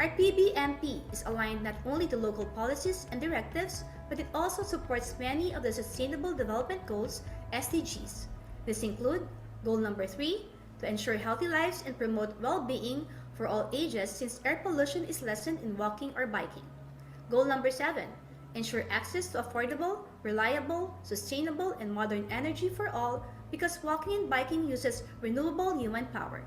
Our PBMP is aligned not only to local policies and directives, but it also supports many of the Sustainable Development Goals, SDGs. This include Goal number 3, to ensure healthy lives and promote well-being for all ages since air pollution is lessened in walking or biking. Goal number 7, ensure access to affordable, reliable, sustainable, and modern energy for all because walking and biking uses renewable human power.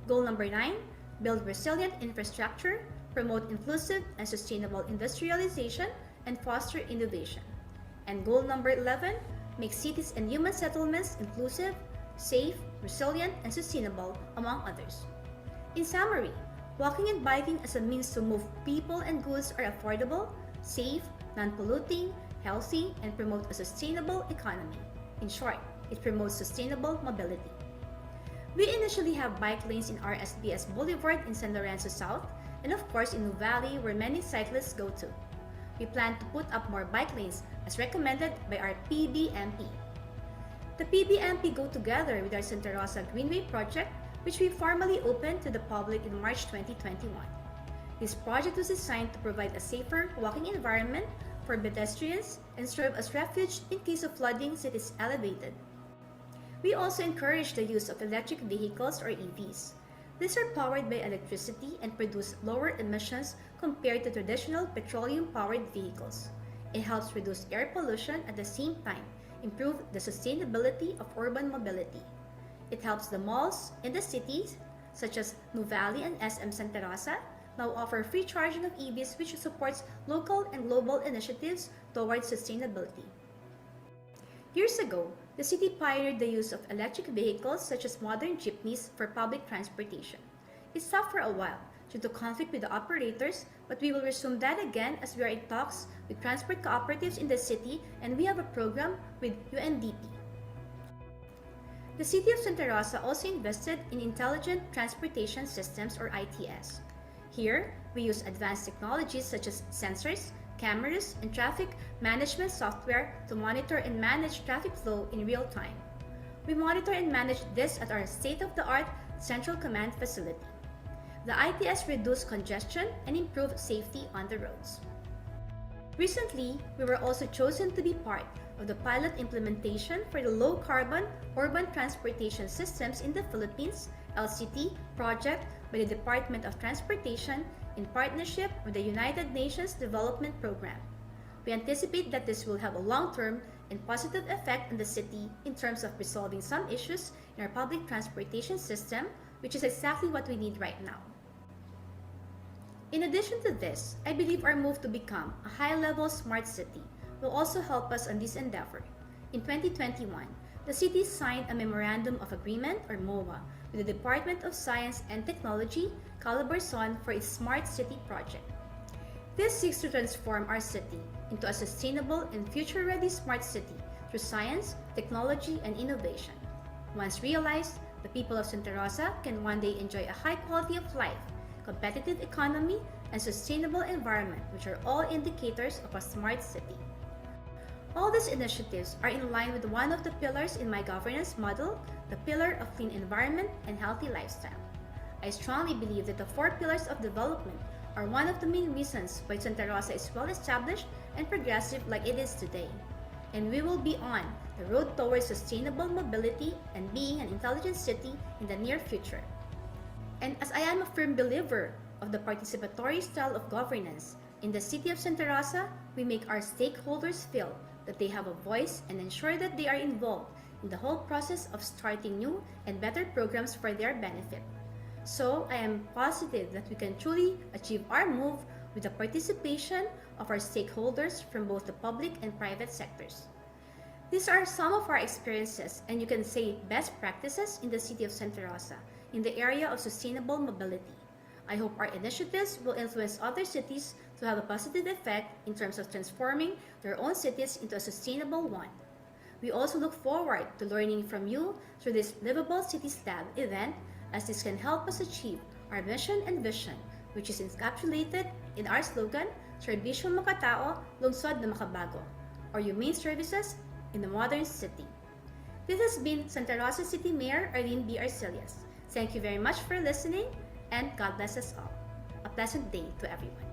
Goal number 9, build resilient infrastructure, promote inclusive and sustainable industrialization, and foster innovation. And goal number 11, make cities and human settlements inclusive, safe, resilient, and sustainable, among others. In summary, walking and biking as a means to move people and goods are affordable, safe, non-polluting, healthy, and promote a sustainable economy. In short, it promotes sustainable mobility. We initially have bike lanes in RSBS Boulevard in San Lorenzo South, and of course in New Valley where many cyclists go to. We plan to put up more bike lanes as recommended by our PBMP. The PBMP go together with our Santa Rosa Greenway project, which we formally opened to the public in March 2021. This project was designed to provide a safer walking environment for pedestrians and serve as refuge in case of flooding that is elevated. We also encourage the use of electric vehicles or EVs. These are powered by electricity and produce lower emissions compared to traditional petroleum-powered vehicles. It helps reduce air pollution at the same time, improve the sustainability of urban mobility. It helps the malls in the cities, such as New Valley and SM Santa Rosa, now offer free charging of EVs, which supports local and global initiatives towards sustainability. Years ago, the city pioneered the use of electric vehicles such as modern jeepneys for public transportation. It stopped for a while due to conflict with the operators, but we will resume that again as we are in talks with transport cooperatives in the city and we have a program with UNDP. The city of Santa Rosa also invested in Intelligent Transportation Systems or ITS. Here, we use advanced technologies such as sensors, cameras, and traffic management software to monitor and manage traffic flow in real time. We monitor and manage this at our state-of-the-art Central Command facility. The ITS reduced congestion and improved safety on the roads. Recently, we were also chosen to be part of the pilot implementation for the Low-Carbon Urban Transportation Systems in the Philippines (LCT) project by the Department of Transportation in partnership with the United Nations Development Program. We anticipate that this will have a long-term and positive effect on the city in terms of resolving some issues in our public transportation system, which is exactly what we need right now. In addition to this, I believe our move to become a high-level smart city will also help us on this endeavor. In 2021, the city signed a Memorandum of Agreement, or MOA, with the Department of Science and Technology, Laguna for its Smart City project. This seeks to transform our city into a sustainable and future-ready smart city through science, technology, and innovation. Once realized, the people of Santa Rosa can one day enjoy a high quality of life, competitive economy, and sustainable environment, which are all indicators of a smart city. All these initiatives are in line with one of the pillars in my governance model, the pillar of clean environment and healthy lifestyle. I strongly believe that the 4 pillars of development are one of the main reasons why Santa Rosa is well established and progressive like it is today. And we will be on the road towards sustainable mobility and being an intelligent city in the near future. And as I am a firm believer of the participatory style of governance, in the city of Santa Rosa, we make our stakeholders feel that they have a voice and ensure that they are involved in the whole process of starting new and better programs for their benefit. So I am positive that we can truly achieve our move with the participation of our stakeholders from both the public and private sectors. These are some of our experiences, and you can say best practices in the city of Santa Rosa in the area of sustainable mobility. I hope our initiatives will influence other cities to have a positive effect in terms of transforming their own cities into a sustainable one. We also look forward to learning from you through this Liveable Cities Lab event, as this can help us achieve our mission and vision, which is encapsulated in our slogan, Serbisyo Makatao, Lungsod na Makabago, or humane services in the modern city. This has been Santa Rosa City Mayor Arlene Arcillas. Thank you very much for listening, and God bless us all. A pleasant day to everyone.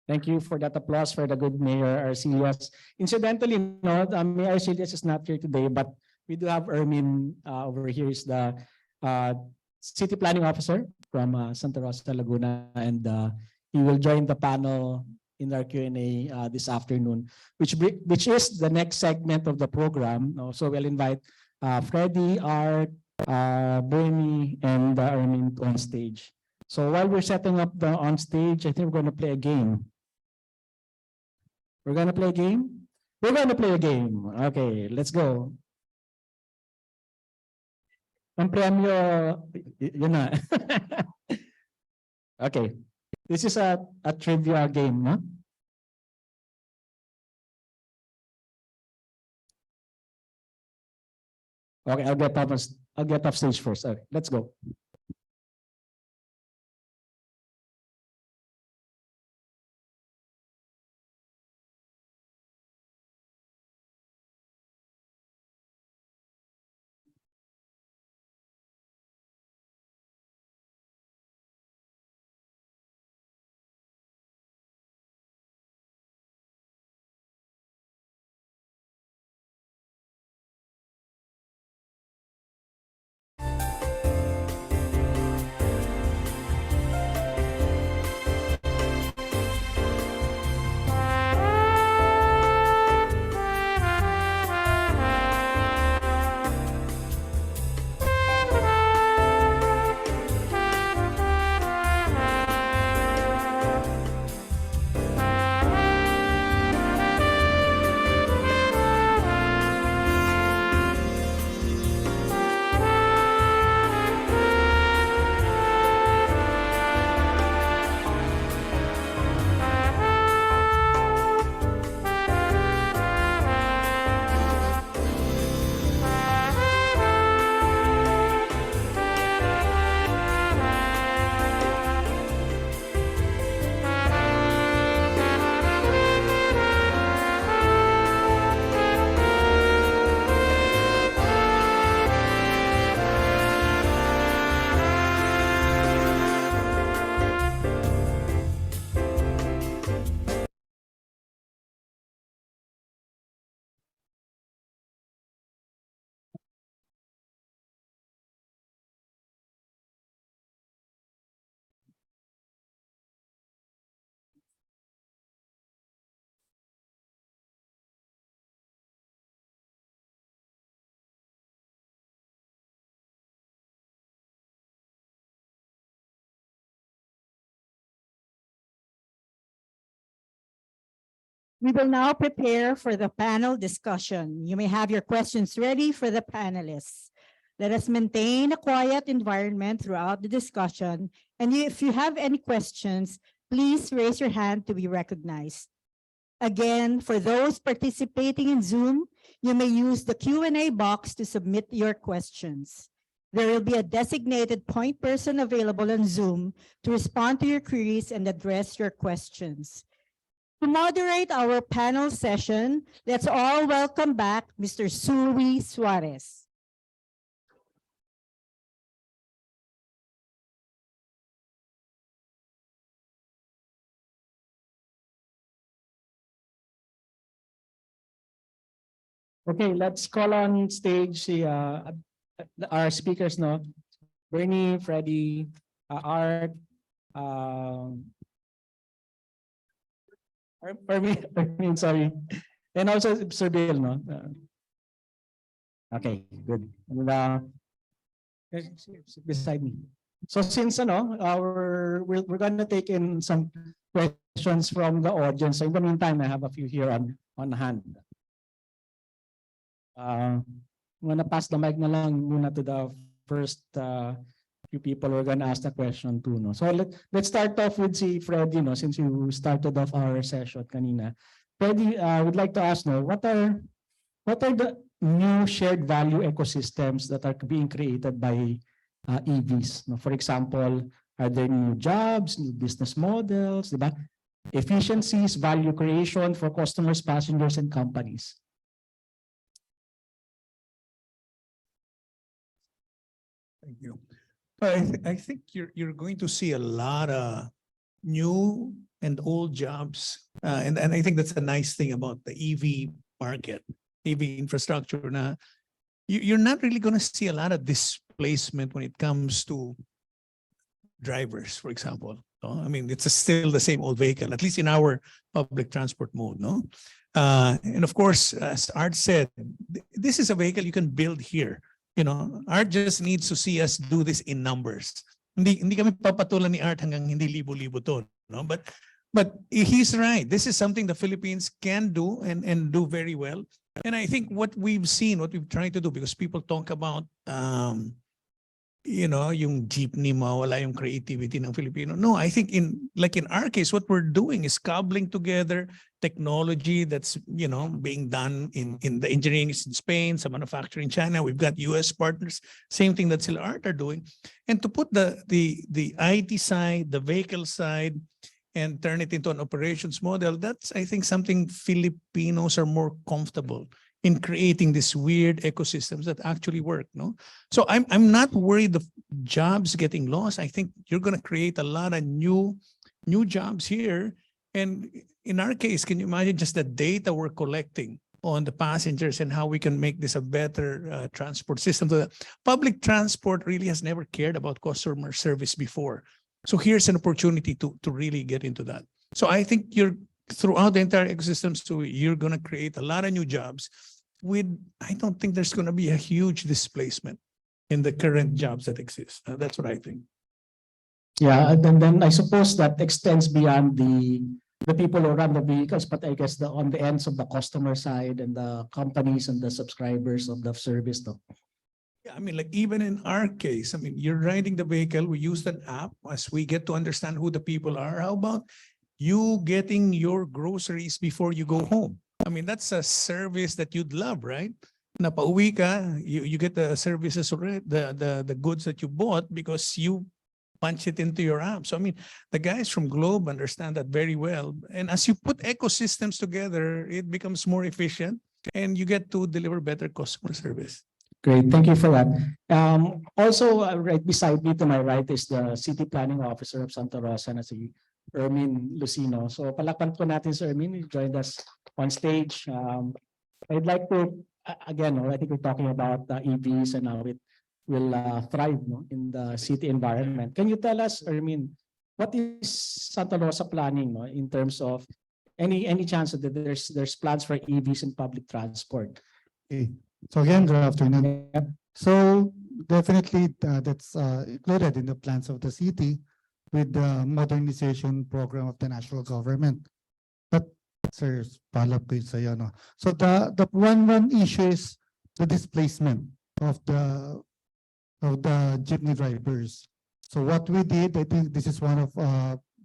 Thank you for that applause for the good Mayor Arcillas. Incidentally, Mayor Arcillas is not here today, but we do have Ermin over here, is the City Planning Officer from Santa Rosa, Laguna, and he will join the panel in our Q&A this afternoon, which is the next segment of the program. So we'll invite Freddie, Art, Bernie, and Ermin on stage. So while we're setting up the on stage, I think we're going to play a game. We're going to play a game? We're going to play a game. Okay, let's go. Ang premyo, yun na. Okay, this is a trivia game, no? Okay, I'll get off stage first. Okay, let's go. We will now prepare for the panel discussion. You may have your questions ready for the panelists. Let us maintain a quiet environment throughout the discussion. And if you have any questions, please raise your hand to be recognized. Again, for those participating in Zoom, you may use the Q&A box to submit your questions. There will be a designated point person available on Zoom to respond to your queries and address your questions. To moderate our panel session, let's all welcome back Mr. Suri Suarez. Okay, let's call on stage our speakers now. Bernie, Freddie, Art, Armin, sorry. And also Sir Bill, no? Okay, good. And, beside me. So since we're gonna take in some questions from the audience. So in the meantime, I have a few here on hand. I'm gonna pass the mic na lang muna to the first few people who are gonna ask the question too. No? So let's start off with Freddie, no? Since you started off our session kanina. Freddie, would like to ask, no, what are the new shared value ecosystems that are being created by EVs? No? For example, are there new jobs, new business models, diba? Efficiencies, value creation for customers, passengers, and companies? Thank you. I think you're going to see a lot of new and old jobs, and I think that's a nice thing about the EV market, EV infrastructure. Now, you're not really going to see a lot of displacement when it comes to drivers, for example. No? I mean, it's still the same old vehicle, at least in our public transport mode. No, and of course, as Art said, this is a vehicle you can build here. You know, Art just needs to see us do this in numbers. Hindi kami papatulan ni Art hanggang hindi libo-libo to, no? But he's right. This is something the Philippines can do and do very well. And I think what we've seen, what we've tried to do, because people talk about yung jeepney mawala yung creativity ng Filipino. No, I think in our case, what we're doing is cobbling together technology that's being done in the engineering in Spain, some manufacturing in China. We've got US partners, same thing that Sila Art are doing. And to put the IT side, the vehicle side, and turn it into an operations model, that's, I think, something Filipinos are more comfortable in creating these weird ecosystems that actually work. No, so I'm not worried of jobs getting lost. I think you're going to create a lot of new jobs here. And in our case, can you imagine just the data we're collecting on the passengers and how we can make this a better transport system? The public transport really has never cared about customer service before. So here's an opportunity to really get into that. So I think throughout the entire ecosystem, so you're going to create a lot of new jobs. I don't think there's going to be a huge displacement in the current jobs that exist. That's what I think. Yeah, and then I suppose that extends beyond the people who run the vehicles, but I guess on the ends of the customer side and the companies and the subscribers of the service. Though. Yeah, I mean, like even in our case, I mean, you're riding the vehicle, we use an app as we get to understand who the people are. How about you getting your groceries before you go home? I mean, that's a service that you'd love, right? Napauwi ka, you get the services already, the goods that you bought because you punch it into your app. So, I mean, the guys from Globe understand that very well. And as you put ecosystems together, it becomes more efficient and you get to deliver better customer service. Great, thank you for that. Also, right beside me to my right is the City Planning Officer of Santa Rosa, na si Arlene Lucino. So palakpan po natin si Arlene, he joined us on stage. I'd like to, again, I think we're talking about EVs and how it will thrive in the city environment. Can you tell us, Arlene, what is Santa Rosa planning in terms of any chance that there's plans for EVs in public transport? Okay. So again, good afternoon. So definitely that's included in the plans of the city with the modernization program of the national government. But Sir, follow up ko yun sa'yo, no? So the one issue is the displacement of the jeepney drivers. So what we did, I think this is one of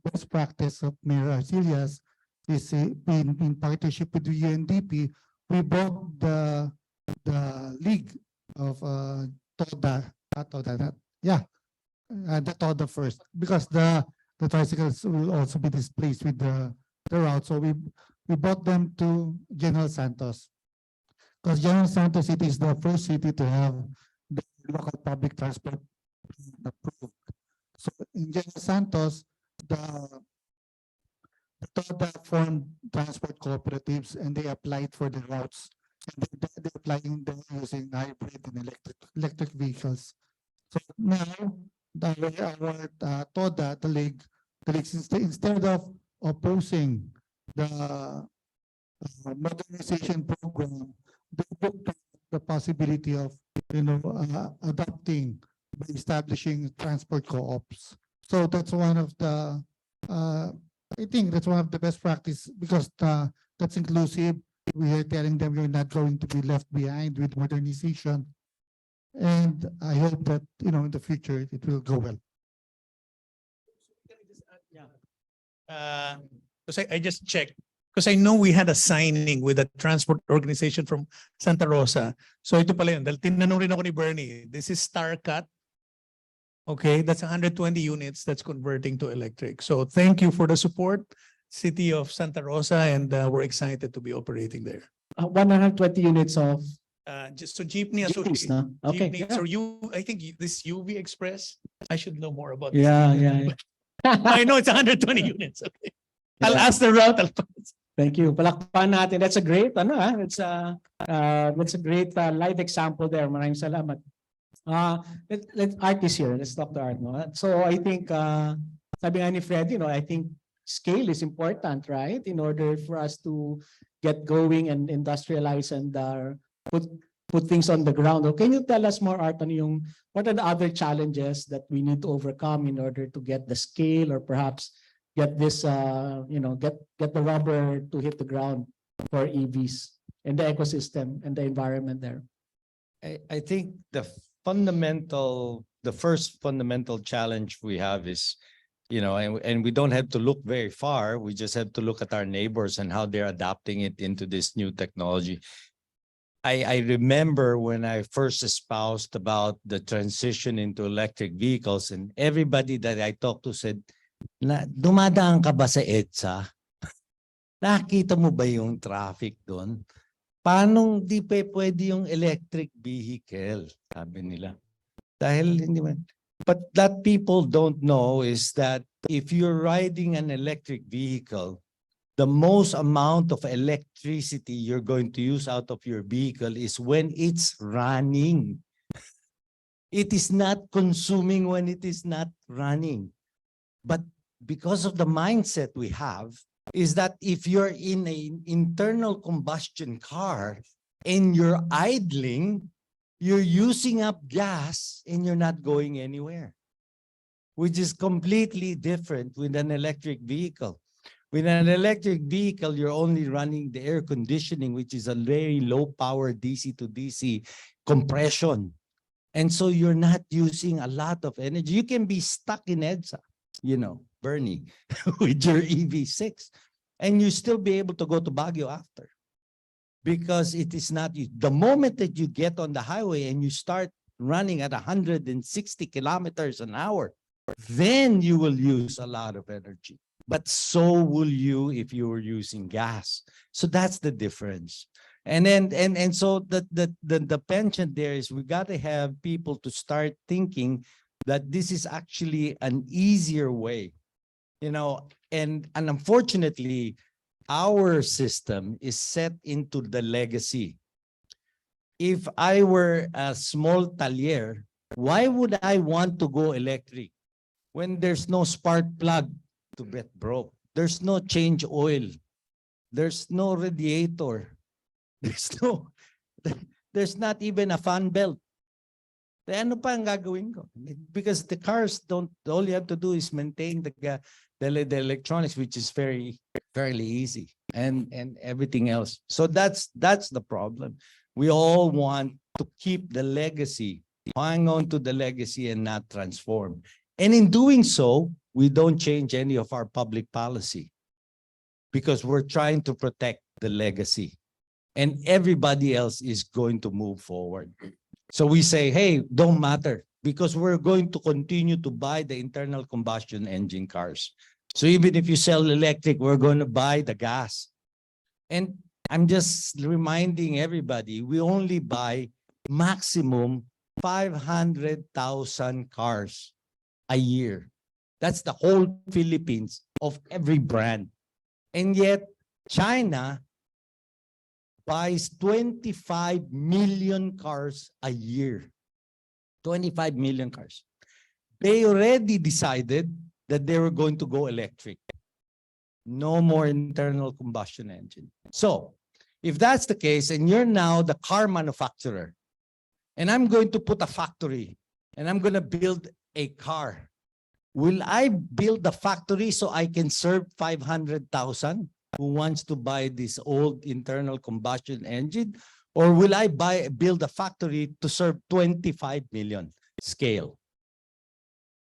best practice of Mayor Arcillas, is in partnership with the UNDP, we bought the league of TODA, the TODA first, because the tricycles will also be displaced with the route. So we brought them to General Santos, because General Santos City is the first city to have the local public transport approved. So in General Santos, the TODA formed transport cooperatives and they applied for the routes. And they're applying them using hybrid and electric vehicles. So now our TODA, the league instead of opposing the modernization program, they looked at the possibility of adopting by establishing transport co-ops. So that's one of the I think that's one of the best practice, because that's inclusive. We are telling them you're not going to be left behind with modernization. And I hope that, in the future, it will go well. Because I just checked, because I know we had a signing with a transport organization from Santa Rosa. So ito pala yun, dahil tinanong rin ako ni Bernie, this is StarCut. Okay, that's 120 units that's converting to electric. So thank you for the support, City of Santa Rosa, and we're excited to be operating there. 120 units of Just so jeepney jeepneys, association. no? Okay. Jeepney, Yeah. so I think this UV Express, I should know more about Yeah, this. yeah. I know it's 120 units. Okay. I'll ask the route. Thank you. Palakpan natin. That's a great, that's a great live example there. Maraming salamat. Art is here. Let's talk to Art. No? So I think, sabi nga ni Fred, I think scale is important, right? In order for us to get going and industrialize and put things on the ground. Can you tell us more, Art, on what are the other challenges that we need to overcome in order to get the scale, or perhaps get this, get the rubber to hit the ground for EVs and the ecosystem and the environment there? I think the first fundamental challenge we have is, and we don't have to look very far. We just have to look at our neighbors and how they're adapting it into this new technology. I remember when I first espoused about the transition into electric vehicles, and everybody that I talked to said, dumadaan ka ba sa EDSA? Nakita mo ba yung traffic doon? Paano di pa pwede yung electric vehicle? Sabi nila. Dahil hindi man. But that people don't know is that if you're riding an electric vehicle, the most amount of electricity you're going to use out of your vehicle is when it's running. It is not consuming when it is not running. But because of the mindset we have, is that if you're in an internal combustion car and you're idling, you're using up gas and you're not going anywhere, which is completely different with an electric vehicle. With an electric vehicle, you're only running the air conditioning, which is a very low power DC to DC compression. And so you're not using a lot of energy. You can be stuck in EDSA, Bernie, with your EV6, and you still be able to go to Baguio after. Because it is not, the moment that you get on the highway and you start running at 160 kilometers an hour, then you will use a lot of energy. But so will you if you were using gas. So that's the difference. And then so the penchant there is we got to have people to start thinking that this is actually an easier way, and unfortunately, our system is set into the legacy. If I were a small talyer, why would I want to go electric when there's no spark plug to get broke? There's no change oil. There's no radiator. There's not even a fan belt. Ano pa ang gagawin ko? Because the cars all you have to do is maintain the electronics, which is fairly easy, and everything else. So that's the problem. We all want to keep the legacy, hang on to the legacy and not transform. And in doing so, we don't change any of our public policy because we're trying to protect the legacy, and everybody else is going to move forward. So we say, hey, don't matter, because we're going to continue to buy the internal combustion engine cars. So even if you sell electric, we're going to buy the gas. And I'm just reminding everybody, we only buy maximum 500,000 cars a year. That's the whole Philippines of every brand. And yet China buys 25 million cars a year. 25 million cars. They already decided that they were going to go electric. No more internal combustion engine. So if that's the case, and you're now the car manufacturer, and I'm going to put a factory, and I'm going to build a car, will I build the factory so I can serve 500,000 who wants to buy this old internal combustion engine? Or will I build a factory to serve 25 million scale?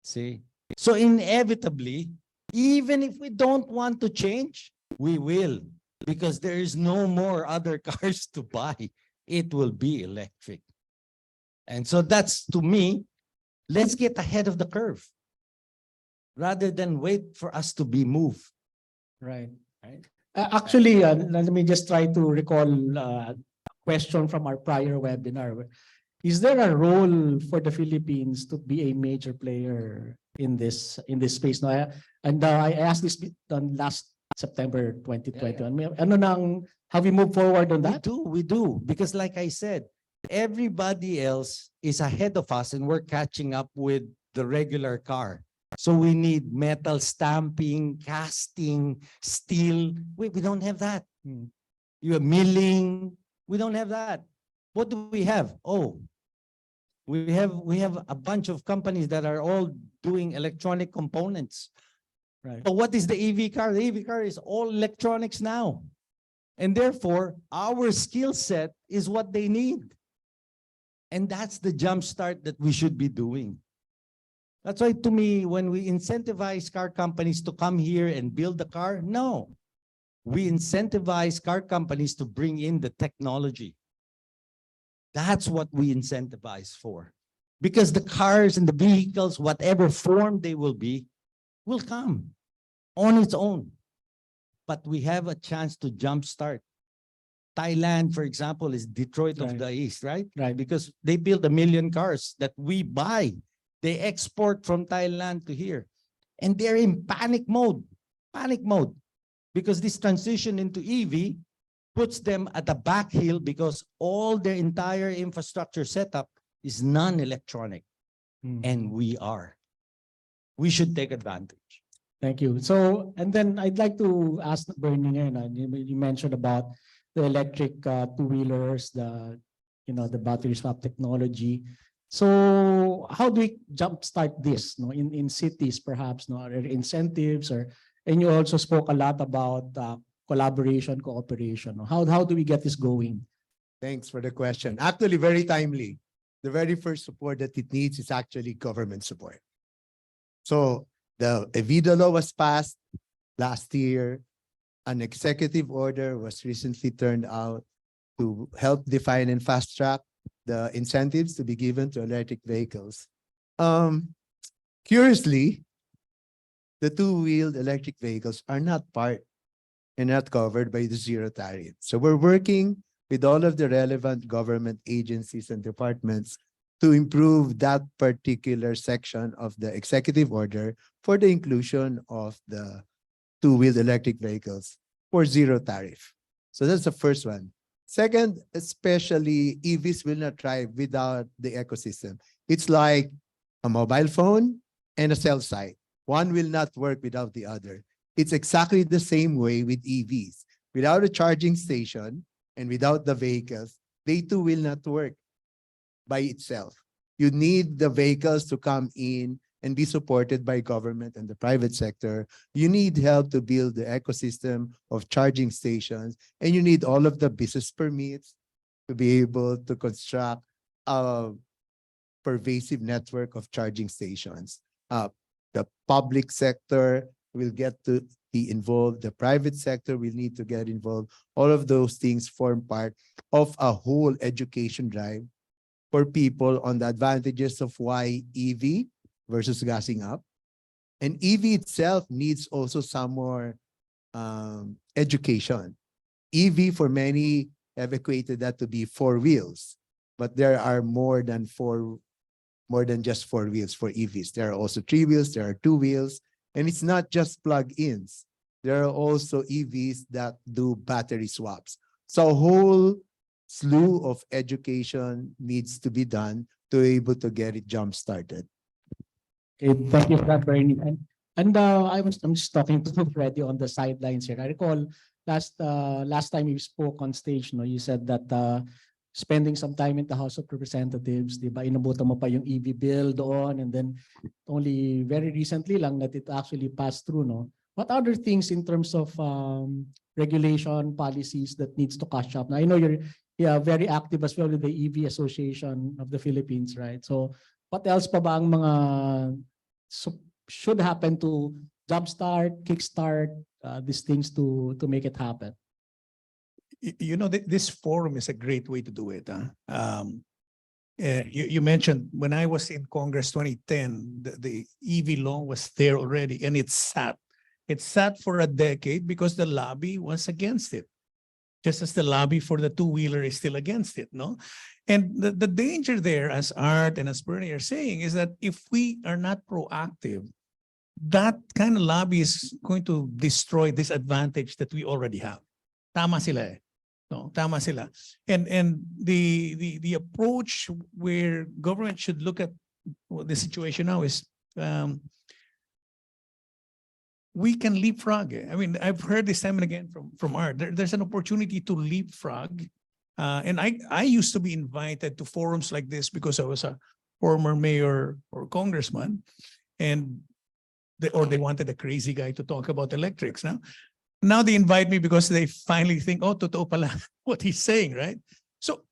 See? So inevitably, even if we don't want to change, we will, because there is no more other cars to buy. It will be electric. And so that's, to me, let's get ahead of the curve rather than wait for us to be moved. Right. Actually, let me just try to recall a question from our prior webinar. Is there a role for the Philippines to be a major player in this space? No, I asked this on last September 2021. Have we moved forward on that? We do. Because like I said, everybody else is ahead of us and we're catching up with the regular car. So we need metal stamping, casting, steel. We don't have that. You have milling. We don't have that. What do we have? Oh, we have a bunch of companies that are all doing electronic components. Right. But what is the EV car? The EV car is all electronics now. And therefore, our skill set is what they need. And that's the jump start that we should be doing. That's why, to me, when we incentivize car companies to come here and build the car, no. We incentivize car companies to bring in the technology. That's what we incentivize for. Because the cars and the vehicles, whatever form they will be, will come on its own. But we have a chance to jumpstart. Thailand, for example, is Detroit of the East, right? Right. Because they build 1 million cars that we buy. They export from Thailand to here. And they're in panic mode. Because this transition into EV puts them at the back hill because all their entire infrastructure setup is non-electronic. And we are. We should take advantage. Thank you. So, and then I'd like to ask Bernie, you mentioned about the electric two-wheelers, the battery swap technology. So how do we jumpstart this in cities, perhaps? Are there incentives? And you also spoke a lot about collaboration, cooperation. How do we get this going? Thanks for the question. Actually, very timely. The very first support that it needs is actually government support. So the EVIDA law was passed last year. An executive order was recently turned out to help define and fast track the incentives to be given to electric vehicles. Curiously, the two-wheeled electric vehicles are not part and not covered by the zero tariff. So we're working with all of the relevant government agencies and departments to improve that particular section of the executive order for the inclusion of the two-wheeled electric vehicles for zero tariff. So that's the first one. Second, especially EVs will not thrive without the ecosystem. It's like a mobile phone and a cell site. One will not work without the other. It's exactly the same way with EVs. Without a charging station and without the vehicles, they too will not work by itself. You need the vehicles to come in and be supported by government and the private sector. You need help to build the ecosystem of charging stations, and you need all of the business permits to be able to construct a pervasive network of charging stations. The public sector will get to be involved. The private sector will need to get involved. All of those things form part of a whole education drive for people on the advantages of why EV versus gassing up. And EV itself needs also some more education. EV for many have equated that to be 4 wheels, but there are more than just 4 wheels for EVs. There are also 3 wheels, there are 2 wheels, and it's not just plug-ins. There are also EVs that do battery swaps. So a whole slew of education needs to be done to be able to get it jump-started. Okay, thank you for that, Bernie. And I'm just talking to Freddie on the sidelines here. I recall last time you spoke on stage, no, you said that spending some time in the House of Representatives, di ba, inabutan mo pa yung EV bill doon, and then only very recently lang that it actually passed through, no? What other things in terms of regulation policies that needs to catch up? Now, I know you're very active as well with the EV Association of the Philippines, right? So what else pa ba ang mga should happen to jumpstart, kickstart these things to make it happen? You know, this forum is a great way to do it. You mentioned when I was in Congress 2010, the EV law was there already, and it sat. It sat for a decade because the lobby was against it, just as the lobby for the two-wheeler is still against it, no? And the danger there, as Art and as Bernie are saying, is that if we are not proactive, that kind of lobby is going to destroy this advantage that we already have. Tama sila eh. No, tama sila. And the approach where government should look at the situation now is we can leapfrog. I mean, I've heard this time and again from Art. There's an opportunity to leapfrog. And I used to be invited to forums like this because I was a former mayor or congressman, and they wanted a crazy guy to talk about electrics. Now they invite me because they finally think, oh, totoo pala what he's saying, right? So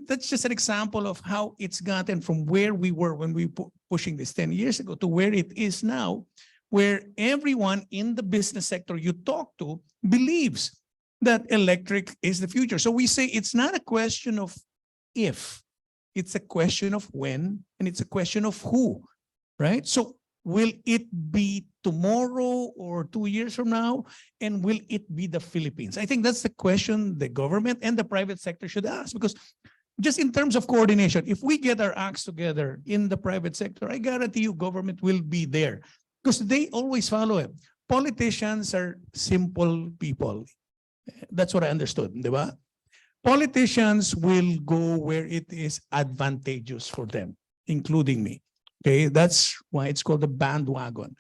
that's just an example of how it's gotten from where we were when we were pushing this 10 years ago to where it is now, where everyone in the business sector you talk to believes that electric is the future. So we say it's not a question of if, it's a question of when, and it's a question of who, right? So will it be tomorrow or 2 years from now? And will it be the Philippines? I think that's the question the government and the private sector should ask, because just in terms of coordination, if we get our acts together in the private sector, I guarantee you government will be there because they always follow it. Politicians are simple people. That's what I understood, di ba? Politicians will go where it is advantageous for them, including me. Okay, that's why it's called the bandwagon.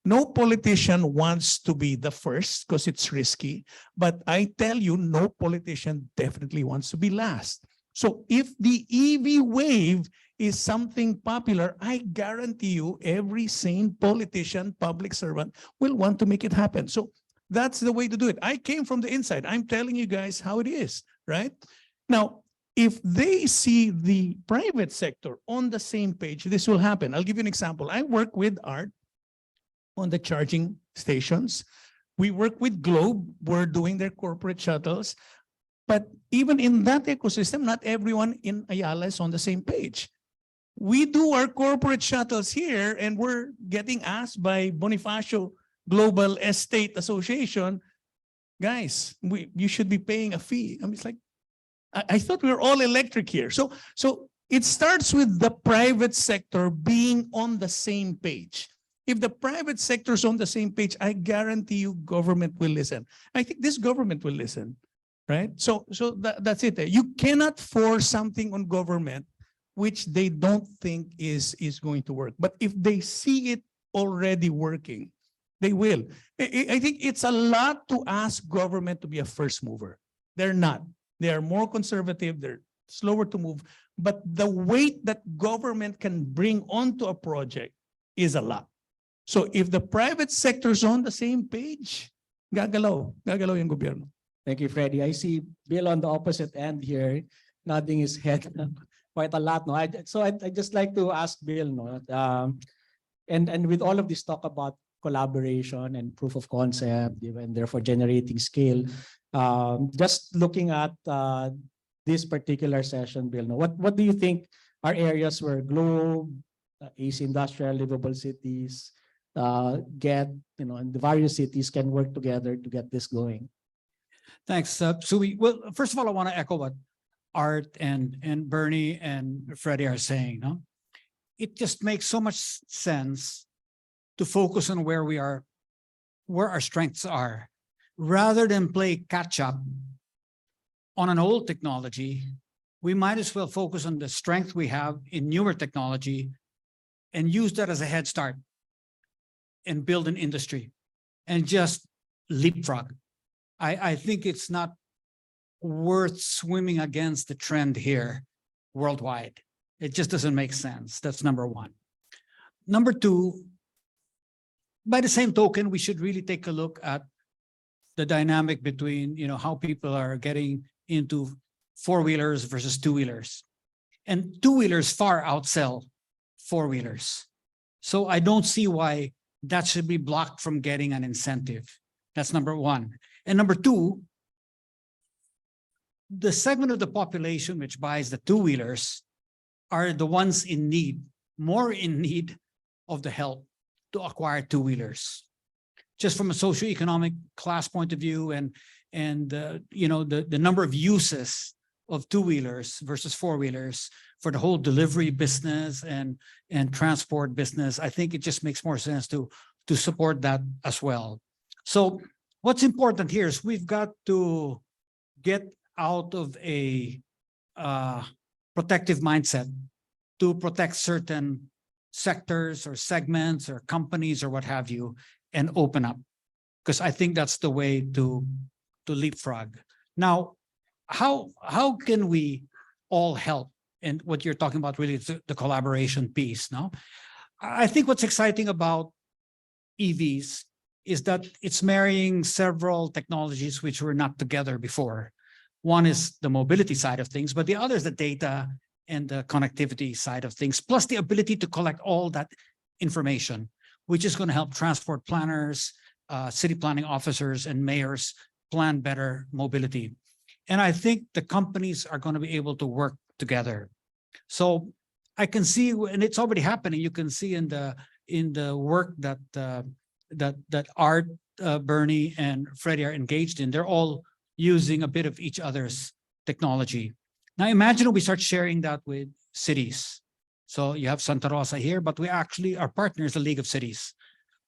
No politician wants to be the first because it's risky, but I tell you, no politician definitely wants to be last. So if the EV wave is something popular, I guarantee you every sane politician, public servant will want to make it happen. So that's the way to do it. I came from the inside. I'm telling you guys how it is, right? Now, if they see the private sector on the same page, this will happen. I'll give you an example. I work with Art on the charging stations. We work with Globe. We're doing their corporate shuttles. But even in that ecosystem, not everyone in Ayala is on the same page. We do our corporate shuttles here, and we're getting asked by Bonifacio Global Estate Association, guys, you should be paying a fee. I mean, it's like, I thought we were all electric here. So it starts with the private sector being on the same page. If the private sector is on the same page, I guarantee you government will listen. I think this government will listen, right? So that's it. You cannot force something on government which they don't think is going to work. But if they see it already working, they will. I think it's a lot to ask government to be a first mover. They're not. They are more conservative. They're slower to move. But the weight that government can bring onto a project is a lot. So if the private sector's on the same page, gagalaw yung gobyerno. Thank you, Freddie. I see Bill on the opposite end here, nodding his head quite a lot. No, I just like to ask Bill, no, and with all of this talk about collaboration and proof of concept, and therefore generating scale, just looking at this particular session, Bill, no, what do you think are areas where Globe, AC Industrial, Livable Cities, and the various cities can work together to get this going? Thanks, Sui. Well, first of all, I want to echo what Art and Bernie and Freddie are saying. No, it just makes so much sense to focus on where we are, where our strengths are, rather than play catch up on an old technology. We might as well focus on the strength we have in newer technology and use that as a head start and build an industry and just leapfrog. I think it's not worth swimming against the trend here worldwide. It just doesn't make sense. That's number one. Number two, by the same token, we should really take a look at the dynamic between, how people are getting into four-wheelers versus two-wheelers. And two-wheelers far outsell four-wheelers. So I don't see why that should be blocked from getting an incentive. That's number one. And number two, the segment of the population which buys the two-wheelers are the ones in need, more in need of the help to acquire two-wheelers. Just from a socioeconomic class point of view and the number of uses of two-wheelers versus four-wheelers for the whole delivery business and transport business, I think it just makes more sense to support that as well. So what's important here is we've got to get out of a protective mindset to protect certain sectors or segments or companies or what have you and open up, because I think that's the way to leapfrog. Now, how can we all help? And what you're talking about really is the collaboration piece. No, I think what's exciting about EVs is that it's marrying several technologies which were not together before. One is the mobility side of things, but the other is the data and the connectivity side of things, plus the ability to collect all that information, which is going to help transport planners, city planning officers, and mayors plan better mobility. And I think the companies are going to be able to work together. So I can see, and it's already happening, you can see in the work that Art, Bernie, and Freddie are engaged in. They're all using a bit of each other's technology. Now imagine we start sharing that with cities. So you have Santa Rosa here, but we actually, our partner is the League of Cities.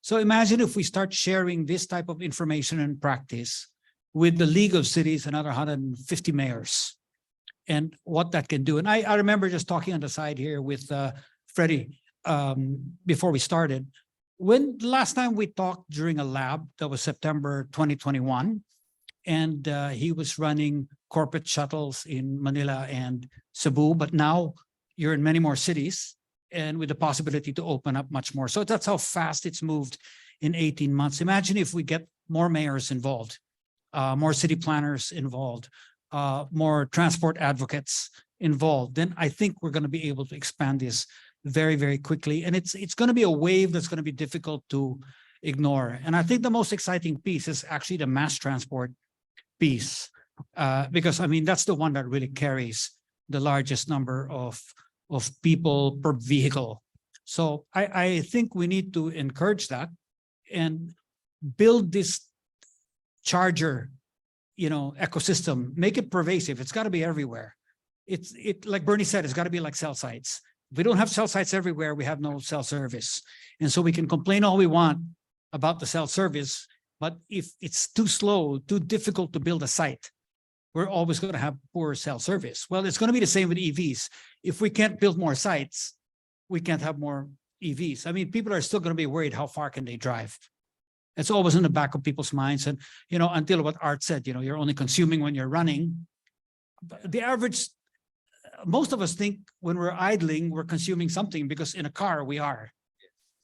So imagine if we start sharing this type of information and practice with the League of Cities and other 150 mayors, and what that can do. And I remember just talking on the side here with Freddie before we started. When the last time we talked during a lab, that was September 2021, and he was running corporate shuttles in Manila and Cebu, but now you're in many more cities and with the possibility to open up much more. So that's how fast it's moved in 18 months. Imagine if we get more mayors involved, more city planners involved, more transport advocates involved, then I think we're going to be able to expand this very, very quickly. And it's going to be a wave that's going to be difficult to ignore. And I think the most exciting piece is actually the mass transport piece, because I mean, that's the one that really carries the largest number of people per vehicle. So I think we need to encourage that and build this charger, ecosystem, make it pervasive. It's got to be everywhere. It like Bernie said, it's got to be like cell sites. If we don't have cell sites everywhere, we have no cell service. And so we can complain all we want about the cell service, but if it's too slow, too difficult to build a site, we're always going to have poor cell service. Well, it's going to be the same with EVs. If we can't build more sites, we can't have more EVs. I mean, people are still going to be worried, how far can they drive? It's always in the back of people's minds. And, until what Art said, you're only consuming when you're running. The average, most of us think when we're idling, we're consuming something, because in a car we are,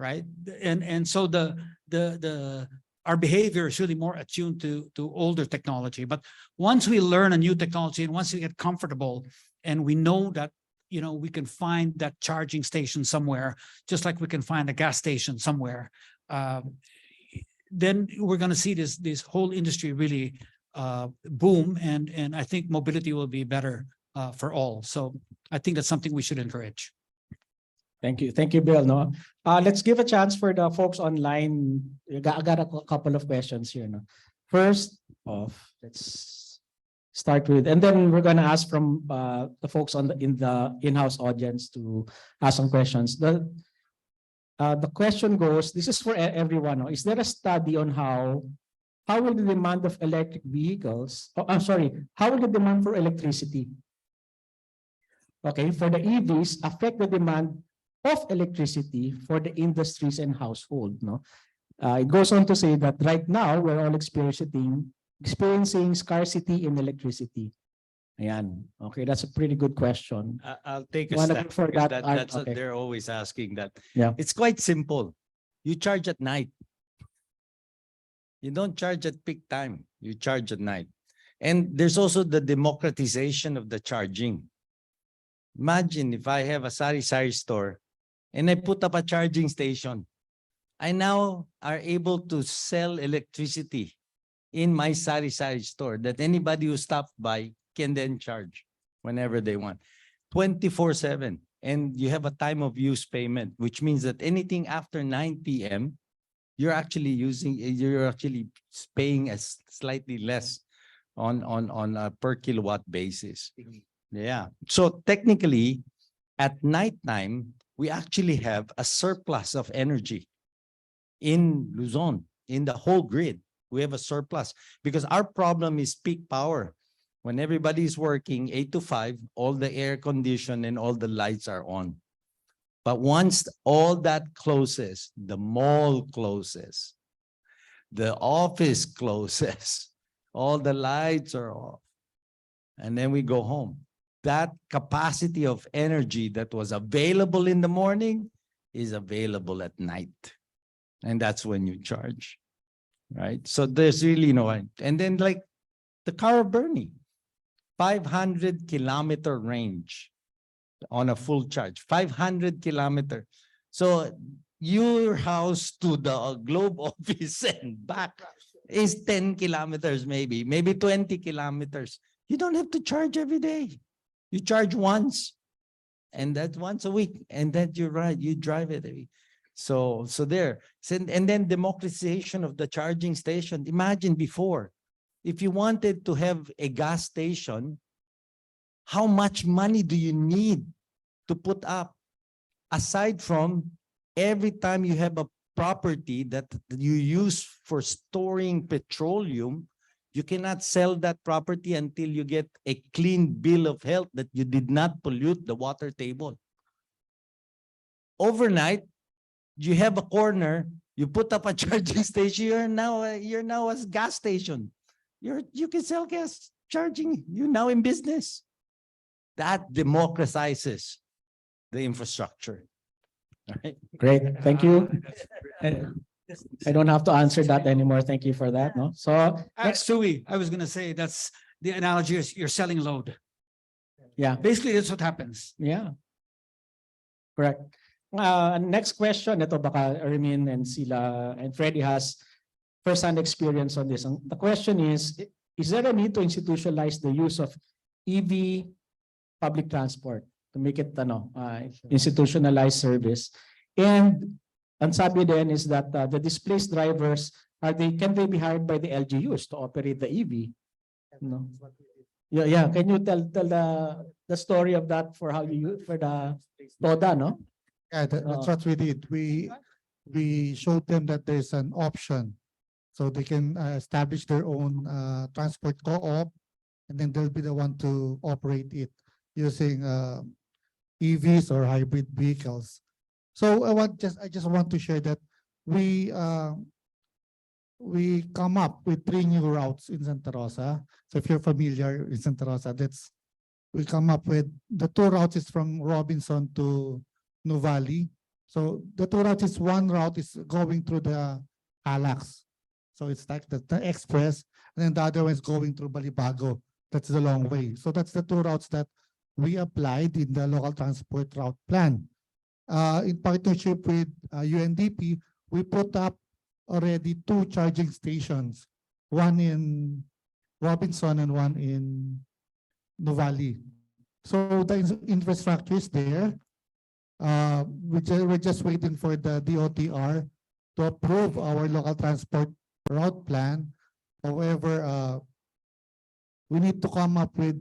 right? And so our behavior is really more attuned to older technology. But once we learn a new technology and once we get comfortable and we know that, we can find that charging station somewhere, just like we can find a gas station somewhere, then we're going to see this whole industry really boom, and I think mobility will be better for all. So I think that's something we should encourage. Thank you, Bill. No, let's give a chance for the folks online. I got a couple of questions here. No, first off, let's start with, and then we're gonna ask from the folks in the in-house audience to ask some questions. The question goes. This is for everyone. No? Is there a study on how will the demand of electric vehicles? Oh, I'm sorry. How will the demand for electricity, okay, for the EVs affect the demand of electricity for the industries and household? No, it goes on to say that right now we're all experiencing scarcity in electricity. Ayan. Okay, that's a pretty good question. I'll take a Wanna step go for because that, that's what okay. they're always asking that. Yeah. It's quite simple. You charge at night. You don't charge at peak time. You charge at night. And there's also the democratization of the charging. Imagine if I have a sari-sari store and I put up a charging station. I now are able to sell electricity in my sari-sari store that anybody who stops by can then charge whenever they want, 24/7. And you have a time of use payment, which means that anything after 9 p.m., you're actually paying slightly less on a per kilowatt basis. Yeah. So technically, at nighttime, we actually have a surplus of energy in Luzon, in the whole grid. We have a surplus because our problem is peak power. When everybody is working 8 to 5, all the air condition and all the lights are on. But once all that closes, the mall closes, the office closes, all the lights are off, and then we go home. That capacity of energy that was available in the morning is available at night. And that's when you charge, right? So there's really no, and then like the car of Bernie, 500-kilometer range on a full charge, 500-kilometer. So your house to the Globe office and back is 10 kilometers, maybe 20 kilometers. You don't have to charge every day. You charge once, and that's once a week, and then you drive it. So there. And then democratization of the charging station. Imagine before, if you wanted to have a gas station, how much money do you need to put up? Aside from every time you have a property that you use for storing petroleum, you cannot sell that property until you get a clean bill of health that you did not pollute the water table. Overnight, you have a corner, you put up a charging station, you're now a gas station. You can sell gas charging, you're now in business. That democratizes the infrastructure. All right. Great, thank you. I don't have to answer that anymore. Thank you for that. No, so Next, Sui, I was going to say that's the analogy is you're selling load. yeah, Basically, that's what happens. yeah, correct. Next question. Ito baka Armin and Sila and Freddie has first-hand experience on this. The question is there a need to institutionalize the use of EV public transport to make it institutionalized service? And ang sabi din is that the displaced drivers can they be hired by the LGUs to operate the EV? No. Yeah. Can you tell the story of that for how you for the TODA, no? Yeah, that's what we did. We showed them that there's an option, so they can establish their own transport co-op, and then they'll be the one to operate it using EVs or hybrid vehicles. So I just want to share that we come up with 3 new routes in Santa Rosa. So if you're familiar in Santa Rosa, we come up with the 2 routes is from Robinson to Nuvali. So the two routes is one route is going through the Calax. So it's like the express, and then the other one is going through Balibago. That's the long way. So that's the two routes that we applied in the local transport route plan. In partnership with UNDP, we put up already 2 charging stations, one in Robinson and one in Nuvali. So the infrastructure is there. We're just waiting for the DOTR to approve our local transport route plan. However, we need to come up with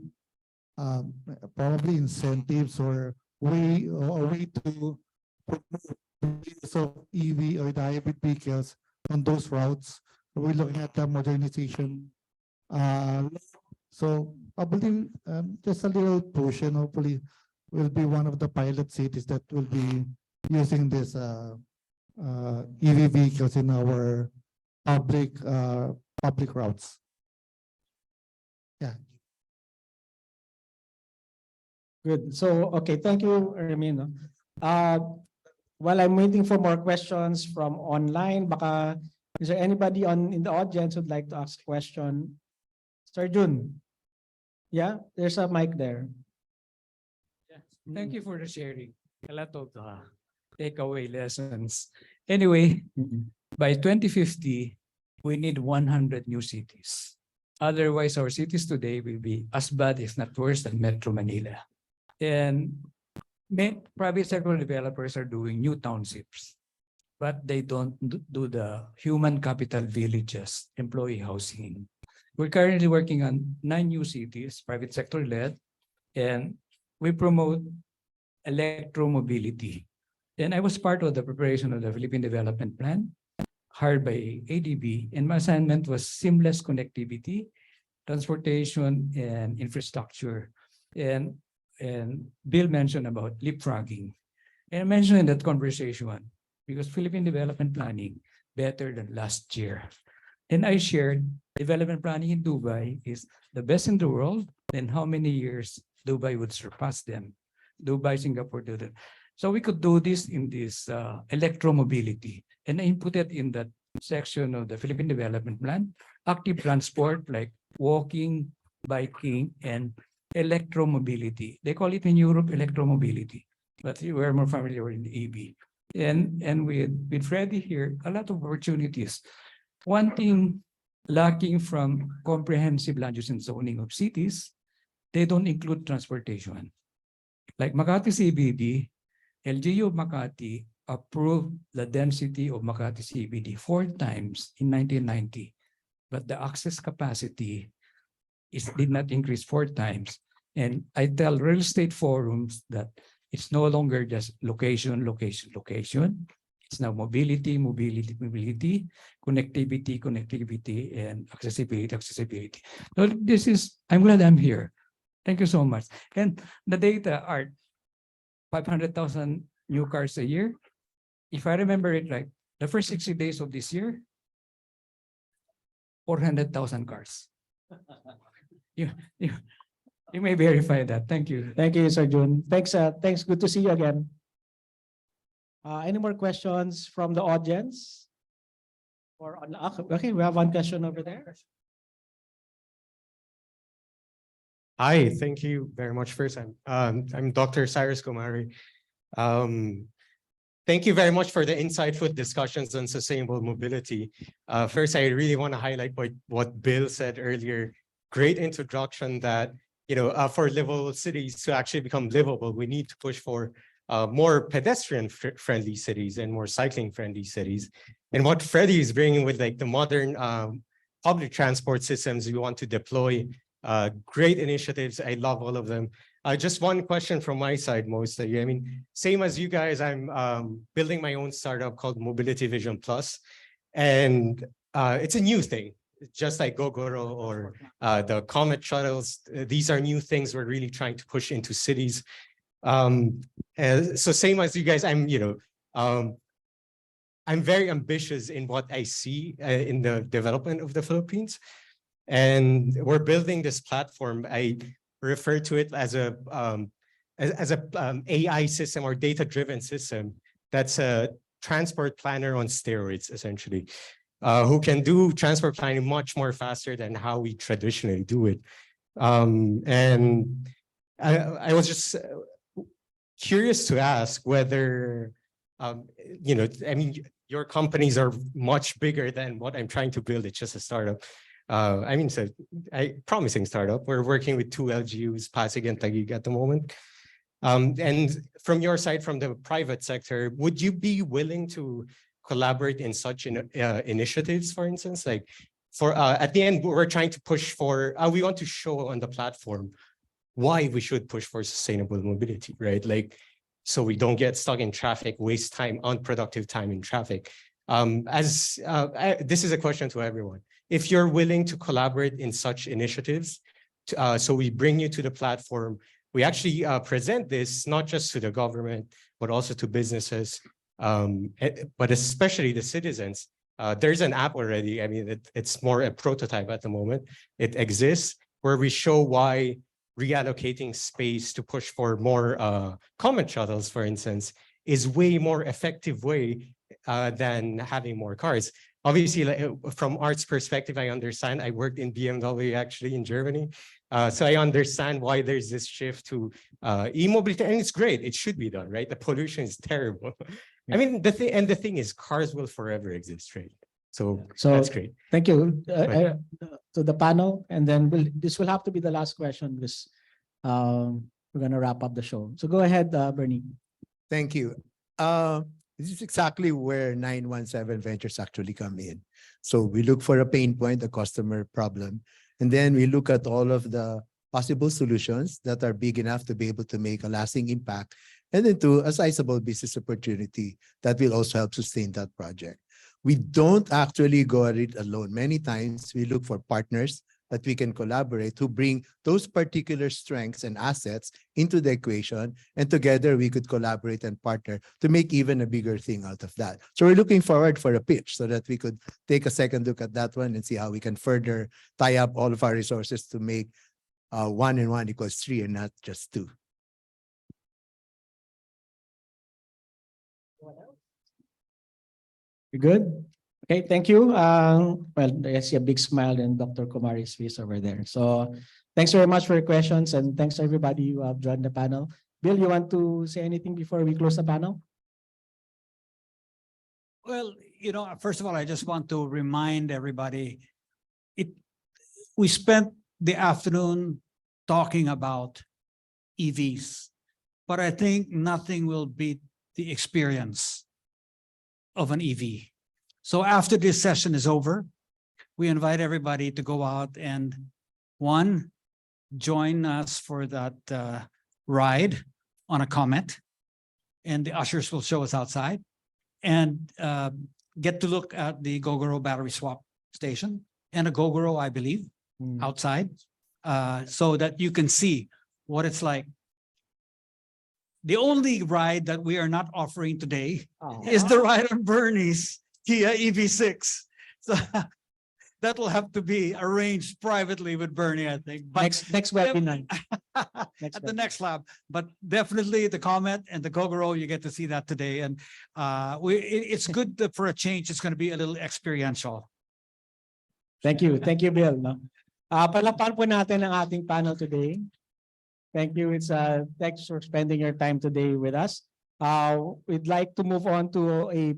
probably incentives or way to promote the use of EV or the hybrid vehicles on those routes. We're looking at the modernization. So I believe just a little push, and hopefully will be one of the pilot cities that will be using this EV vehicles in our public routes. Yeah. Good. So, okay, thank you, Ermino. While I'm waiting for more questions from online, baka, is there anybody in the audience who'd like to ask a question? Sir Jun? Yeah, there's a mic there. Thank you for the sharing. A lot of takeaway lessons. Anyway, by 2050, we need 100 new cities. Otherwise, our cities today will be as bad, if not worse, than Metro Manila. And private sector developers are doing new townships, but they don't do the human capital villages, employee housing. We're currently working on 9 new cities, private sector led, and we promote electromobility. And I was part of the preparation of the Philippine Development Plan, hired by ADB, and my assignment was seamless connectivity, transportation, and infrastructure. And Bill mentioned about leapfrogging. And I mentioned in that conversation, because Philippine Development Planning better than last year. And I shared development planning in Dubai is the best in the world. Then how many years Dubai would surpass them? Dubai, Singapore, so we could do this in this electromobility. And I put it in that section of the Philippine Development Plan, active transport like walking, biking, and electromobility. They call it in Europe electromobility, but we're more familiar in the EV. And with Freddie here, a lot of opportunities. One thing lacking from comprehensive land use and zoning of cities, they don't include transportation. Like Makati CBD, LGU of Makati approved the density of Makati CBD 4 times in 1990, but the access capacity did not increase 4 times. And I tell real estate forums that it's no longer just location, location, location. It's now mobility, mobility, mobility, connectivity, connectivity, and accessibility, accessibility. So this is, I'm glad I'm here. Thank you so much. And the data are 500,000 new cars a year. If I remember it right, the first 60 days of this year, 400,000 cars. You may verify that. Thank you. Thank you, Sir Jun. Thanks. Thanks. Good to see you again. Any more questions from the audience? Or okay, we have one question over there. Hi, thank you very much. First, I'm Dr. Cyrus Kumari. Thank you very much for the insightful discussions on sustainable mobility. First, I really want to highlight what Bill said earlier. Great introduction that, for livable cities to actually become livable, we need to push for more pedestrian-friendly cities and more cycling-friendly cities. And what Freddie is bringing with like the modern public transport systems we want to deploy, great initiatives. I love all of them. Just one question from my side, mostly. I mean, same as you guys, I'm building my own startup called Mobility Vision Plus, and it's a new thing. Just like Gogoro or the Comet shuttles, these are new things we're really trying to push into cities. So same as you guys, I'm very ambitious in what I see in the development of the Philippines. And we're building this platform. I refer to it as a AI system or data-driven system that's a transport planner on steroids, essentially, who can do transport planning much more faster than how we traditionally do it. And I was just curious to ask whether, I mean, your companies are much bigger than what I'm trying to build. It's just a startup. I mean, it's a promising startup. We're working with 2 LGUs, Pasig and Taguig at the moment. And from your side, from the private sector, would you be willing to collaborate in such initiatives, for instance? Like, for at the end, we're trying to push for, we want to show on the platform why we should push for sustainable mobility, right? Like, so we don't get stuck in traffic, waste time, unproductive time in traffic. This is a question to everyone. If you're willing to collaborate in such initiatives, so we bring you to the platform, we actually present this not just to the government, but also to businesses, but especially the citizens. There's an app already. I mean, it's more a prototype at the moment. It exists where we show why reallocating space to push for more common shuttles, for instance, is way more effective way than having more cars. Obviously, like, from Art's perspective, I understand. I worked in BMW actually in Germany. So I understand why there's this shift to e-mobility, and it's great. It should be done, right? The pollution is terrible. I mean, the thing is, cars will forever exist, right? So that's great. Thank you to the panel, and then this will have to be the last question because we're going to wrap up the show. So go ahead, Bernie. Thank you. This is exactly where 917 Ventures actually come in. So we look for a pain point, a customer problem, and then we look at all of the possible solutions that are big enough to be able to make a lasting impact, and then to a sizable business opportunity that will also help sustain that project. We don't actually go at it alone. Many times we look for partners that we can collaborate who bring those particular strengths and assets into the equation, and together we could collaborate and partner to make even a bigger thing out of that. So we're looking forward for a pitch so that we could take a second look at that one and see how we can further tie up all of our resources to make 1 and 1 equals 3 and not just 2. You good? Okay, thank you. Well, I see a big smile in Dr. Kumari's face over there. So thanks very much for your questions, and thanks to everybody who have joined the panel. Bill, you want to say anything before we close the panel? Well, first of all, I just want to remind everybody, we spent the afternoon talking about EVs, but I think nothing will beat the experience of an EV. So after this session is over, we invite everybody to go out and, one, join us for that ride on a Comet, and the ushers will show us outside, and get to look at the Gogoro battery swap station and a Gogoro, I believe, outside, so that you can see what it's like. The only ride that we are not offering today is the ride on Bernie's Kia EV6. So that will have to be arranged privately with Bernie, I think. But next webinar. At the next lab. But definitely the Comet and the Gogoro, you get to see that today. And it's good that for a change, it's going to be a little experiential. Thank you. Thank you, Bill. No? Palakpan po natin ang ating panel today. Thank you. Thanks for spending your time today with us. We'd like to move on to a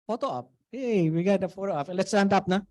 photo op. Hey, we got a photo op. Let's stand up na.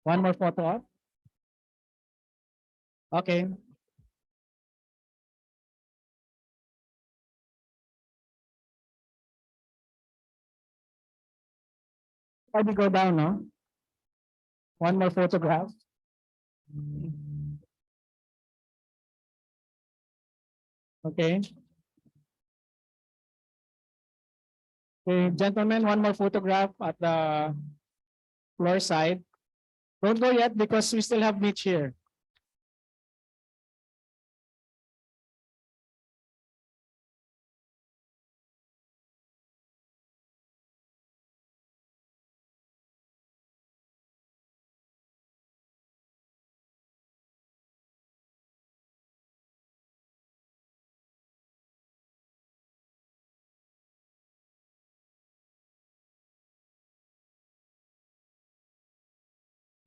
One more photo up. Okay. Probably go down, no? One more photograph. Okay. Okay, gentlemen, one more photograph at the floor side. Don't go yet because we still have Mitch here.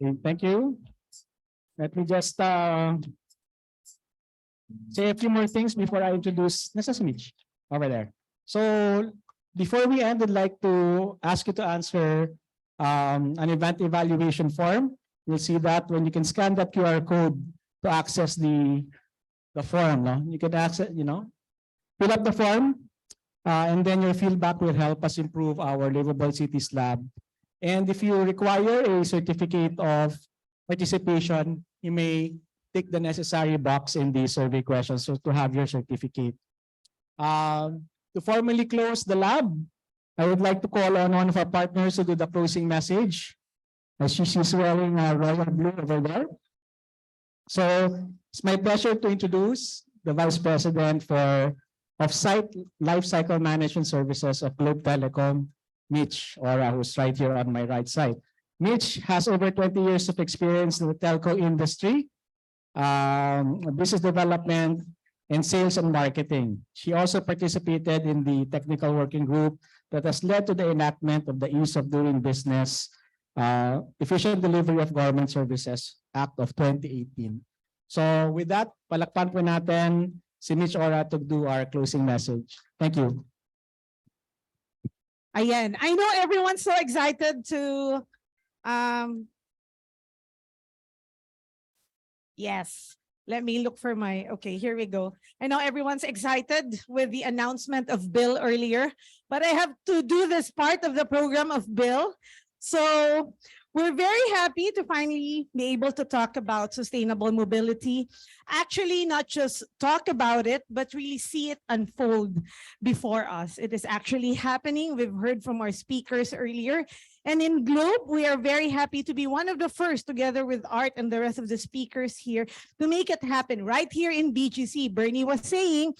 Okay, thank you. Let me just say a few more things before I introduce Mrs. Mitch over there. So before we end, I'd like to ask you to answer an event evaluation form. You'll see that when you can scan that QR code to access the form. No? You can access, fill up the form, and then your feedback will help us improve our Liveable Cities Lab. And if you require a certificate of participation, you may tick the necessary box in the survey questions so to have your certificate. To formally close the lab, I would like to call on one of our partners to do the closing message. As she's wearing a royal blue over there. So it's my pleasure to introduce the Vice President of Site Lifecycle Management Services of Globe Telecom, Mitch, who's right here on my right side. Mitch has over 20 years of experience in the telco industry, business development, and sales and marketing. She also participated in the technical working group that has led to the enactment of the Ease of Doing Business, Efficient Delivery of Government Services Act of 2018. So with that, palakpan po natin si Mitch Ora to do our closing message. Thank you. Ayan. I know everyone's so excited to yes. Let me look for my, okay, here we go. I know everyone's excited with the announcement of Bill earlier, but I have to do this part of the program of Bill. So we're very happy to finally be able to talk about sustainable mobility. Actually, not just talk about it, but really see it unfold before us. It is actually happening. We've heard from our speakers earlier. And in Globe, we are very happy to be one of the first, together with Art and the rest of the speakers here, to make it happen right here in BGC. Bernie was saying,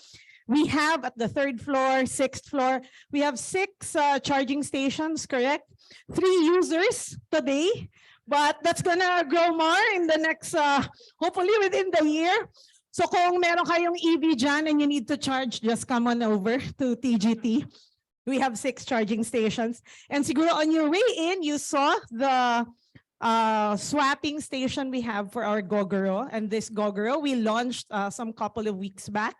we have at the 3rd floor, 6th floor, we have 6 charging stations, correct? 3 users today, but that's gonna grow more in the next, hopefully within the year. So kung meron kayong EV dyan and you need to charge, just come on over to TGT. We have 6 charging stations. And siguro on your way in, you saw the swapping station we have for our Gogoro. And this Gogoro, we launched some couple of weeks back.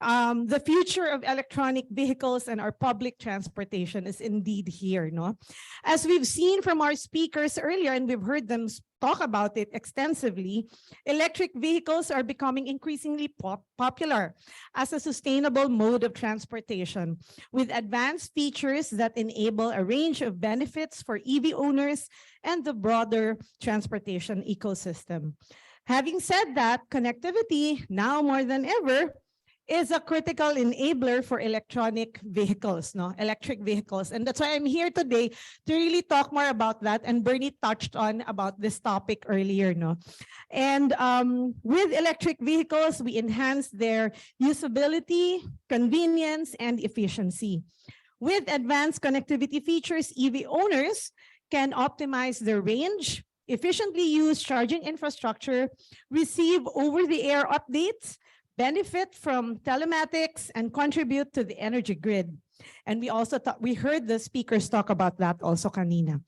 The future of electronic vehicles and our public transportation is indeed here, no? As we've seen from our speakers earlier, and we've heard them talk about it extensively, electric vehicles are becoming increasingly popular as a sustainable mode of transportation, with advanced features that enable a range of benefits for EV owners and the broader transportation ecosystem. Having said that, connectivity, now more than ever, is a critical enabler for electronic vehicles, electric vehicles. And that's why I'm here today to really talk more about that. And Bernie touched on about this topic earlier, And with electric vehicles, we enhance their usability, convenience, and efficiency. With advanced connectivity features, EV owners can optimize their range, efficiently use charging infrastructure, receive over-the-air updates, benefit from telematics, and contribute to the energy grid. And we also we heard the speakers talk about that also kanina.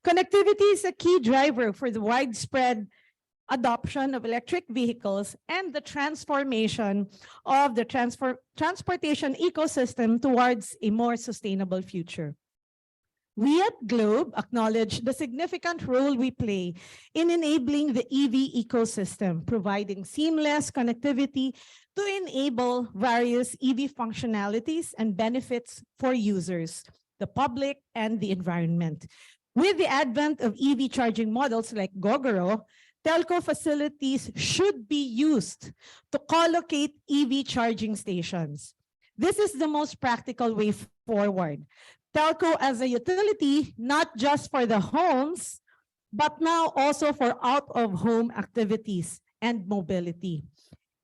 Connectivity is a key driver for the widespread adoption of electric vehicles and the transformation of the transportation ecosystem towards a more sustainable future. We at Globe acknowledge the significant role we play in enabling the EV ecosystem, providing seamless connectivity to enable various EV functionalities and benefits for users, the public, and the environment. With the advent of EV charging models like Gogoro, telco facilities should be used to collocate EV charging stations. This is the most practical way forward. Telco as a utility, not just for the homes, but now also for out-of-home activities and mobility.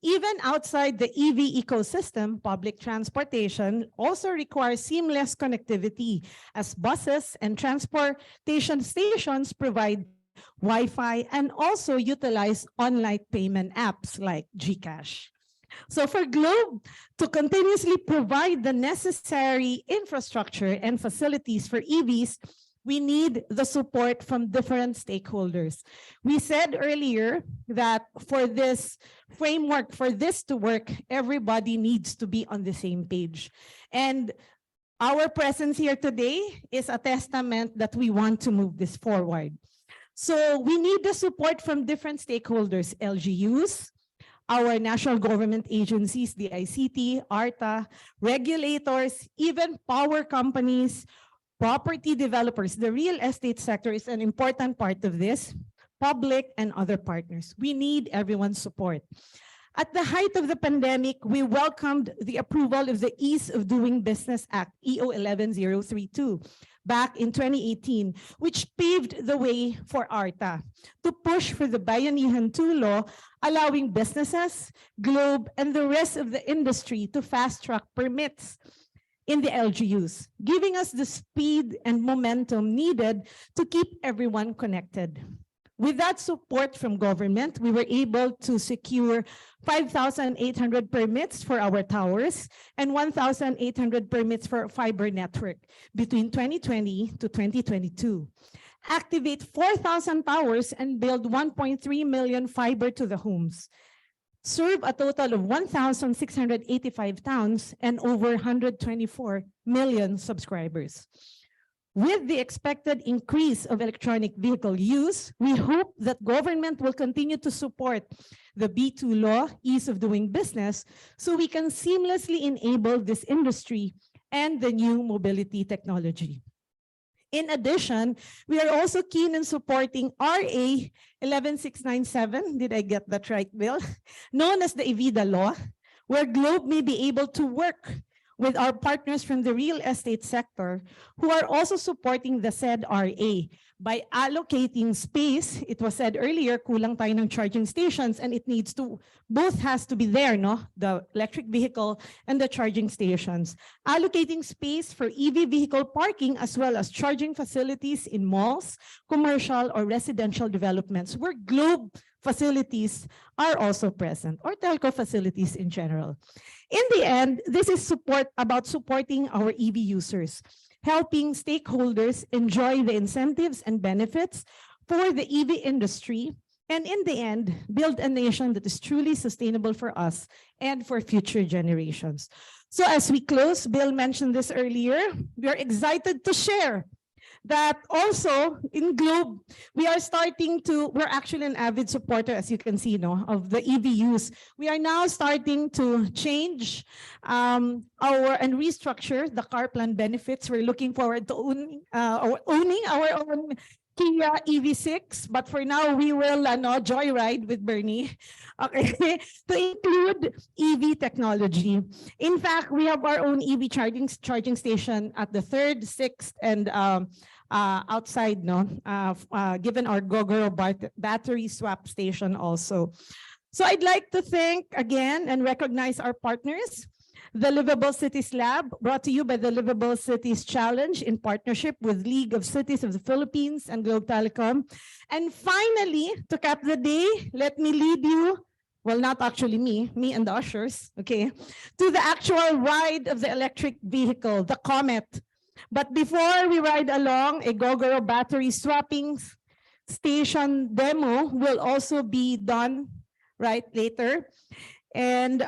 Even outside the EV ecosystem, public transportation also requires seamless connectivity as buses and transportation stations provide Wi-Fi and also utilize online payment apps like GCash. So for Globe to continuously provide the necessary infrastructure and facilities for EVs, we need the support from different stakeholders. We said earlier that for this framework, for this to work, everybody needs to be on the same page. And our presence here today is a testament that we want to move this forward. So we need the support from different stakeholders, LGUs, our national government agencies, the ICT, ARTA, regulators, even power companies, property developers. The real estate sector is an important part of this, public and other partners. We need everyone's support. At the height of the pandemic, we welcomed the approval of the Ease of Doing Business Act, EO 11032, back in 2018, which paved the way for ARTA to push for the Bayanihan 2 law, allowing businesses, Globe, and the rest of the industry to fast-track permits in the LGUs, giving us the speed and momentum needed to keep everyone connected. With that support from government, we were able to secure 5,800 permits for our towers and 1,800 permits for fiber network between 2020 to 2022. Activate 4,000 towers and build 1.3 million fiber to the homes. Serve a total of 1,685 towns and over 124 million subscribers. With the expected increase of electronic vehicle use, we hope that government will continue to support the B2 law, Ease of Doing Business, so we can seamlessly enable this industry and the new mobility technology. In addition, we are also keen in supporting RA 11697, did I get that right, Bill? Known as the Evida law, where Globe may be able to work with our partners from the real estate sector who are also supporting the said RA by allocating space. It was said earlier, kulang tayo ng charging stations, and it needs to, both has to be there, no? The electric vehicle and the charging stations. Allocating space for EV vehicle parking as well as charging facilities in malls, commercial or residential developments where Globe facilities are also present, or telco facilities in general. In the end, this is about supporting our EV users, helping stakeholders enjoy the incentives and benefits for the EV industry, and in the end, build a nation that is truly sustainable for us and for future generations. So as we close, Bill mentioned this earlier, we are excited to share that also in Globe, we're actually an avid supporter, as you can see, no, of the EV use. We are now starting to change and restructure the car plan benefits. We're looking forward to owning our own Kia EV6, but for now we will joyride with Bernie, okay, to include EV technology. In fact, we have our own EV charging station at the 3rd, 6th, and outside, given our Gogoro battery swap station also. So I'd like to thank again and recognize our partners, the Liveable Cities Lab, brought to you by the Liveable Cities Challenge in partnership with League of Cities of the Philippines and Globe Telecom. And finally, to cap the day, let me lead you, well, not actually me and the ushers, okay, to the actual ride of the electric vehicle, the Comet. But before we ride along, a Gogoro battery swapping station demo will also be done right later. And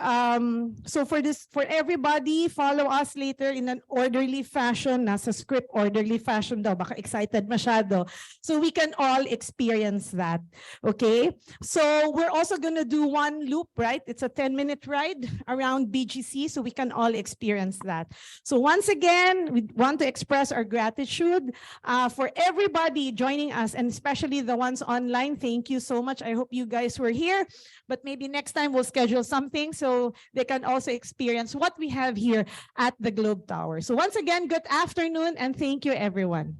so for everybody, follow us later in an orderly fashion. Nasa script, orderly fashion daw. Baka excited masyado. So we can all experience that. Okay? So we're also going to do one loop, right? It's a 10-minute ride around BGC, so we can all experience that. So once again, we want to express our gratitude for everybody joining us, and especially the ones online. Thank you so much. I hope you guys were here, but maybe next time we'll schedule something so they can also experience what we have here at the Globe Tower. So once again, good afternoon and thank you, everyone.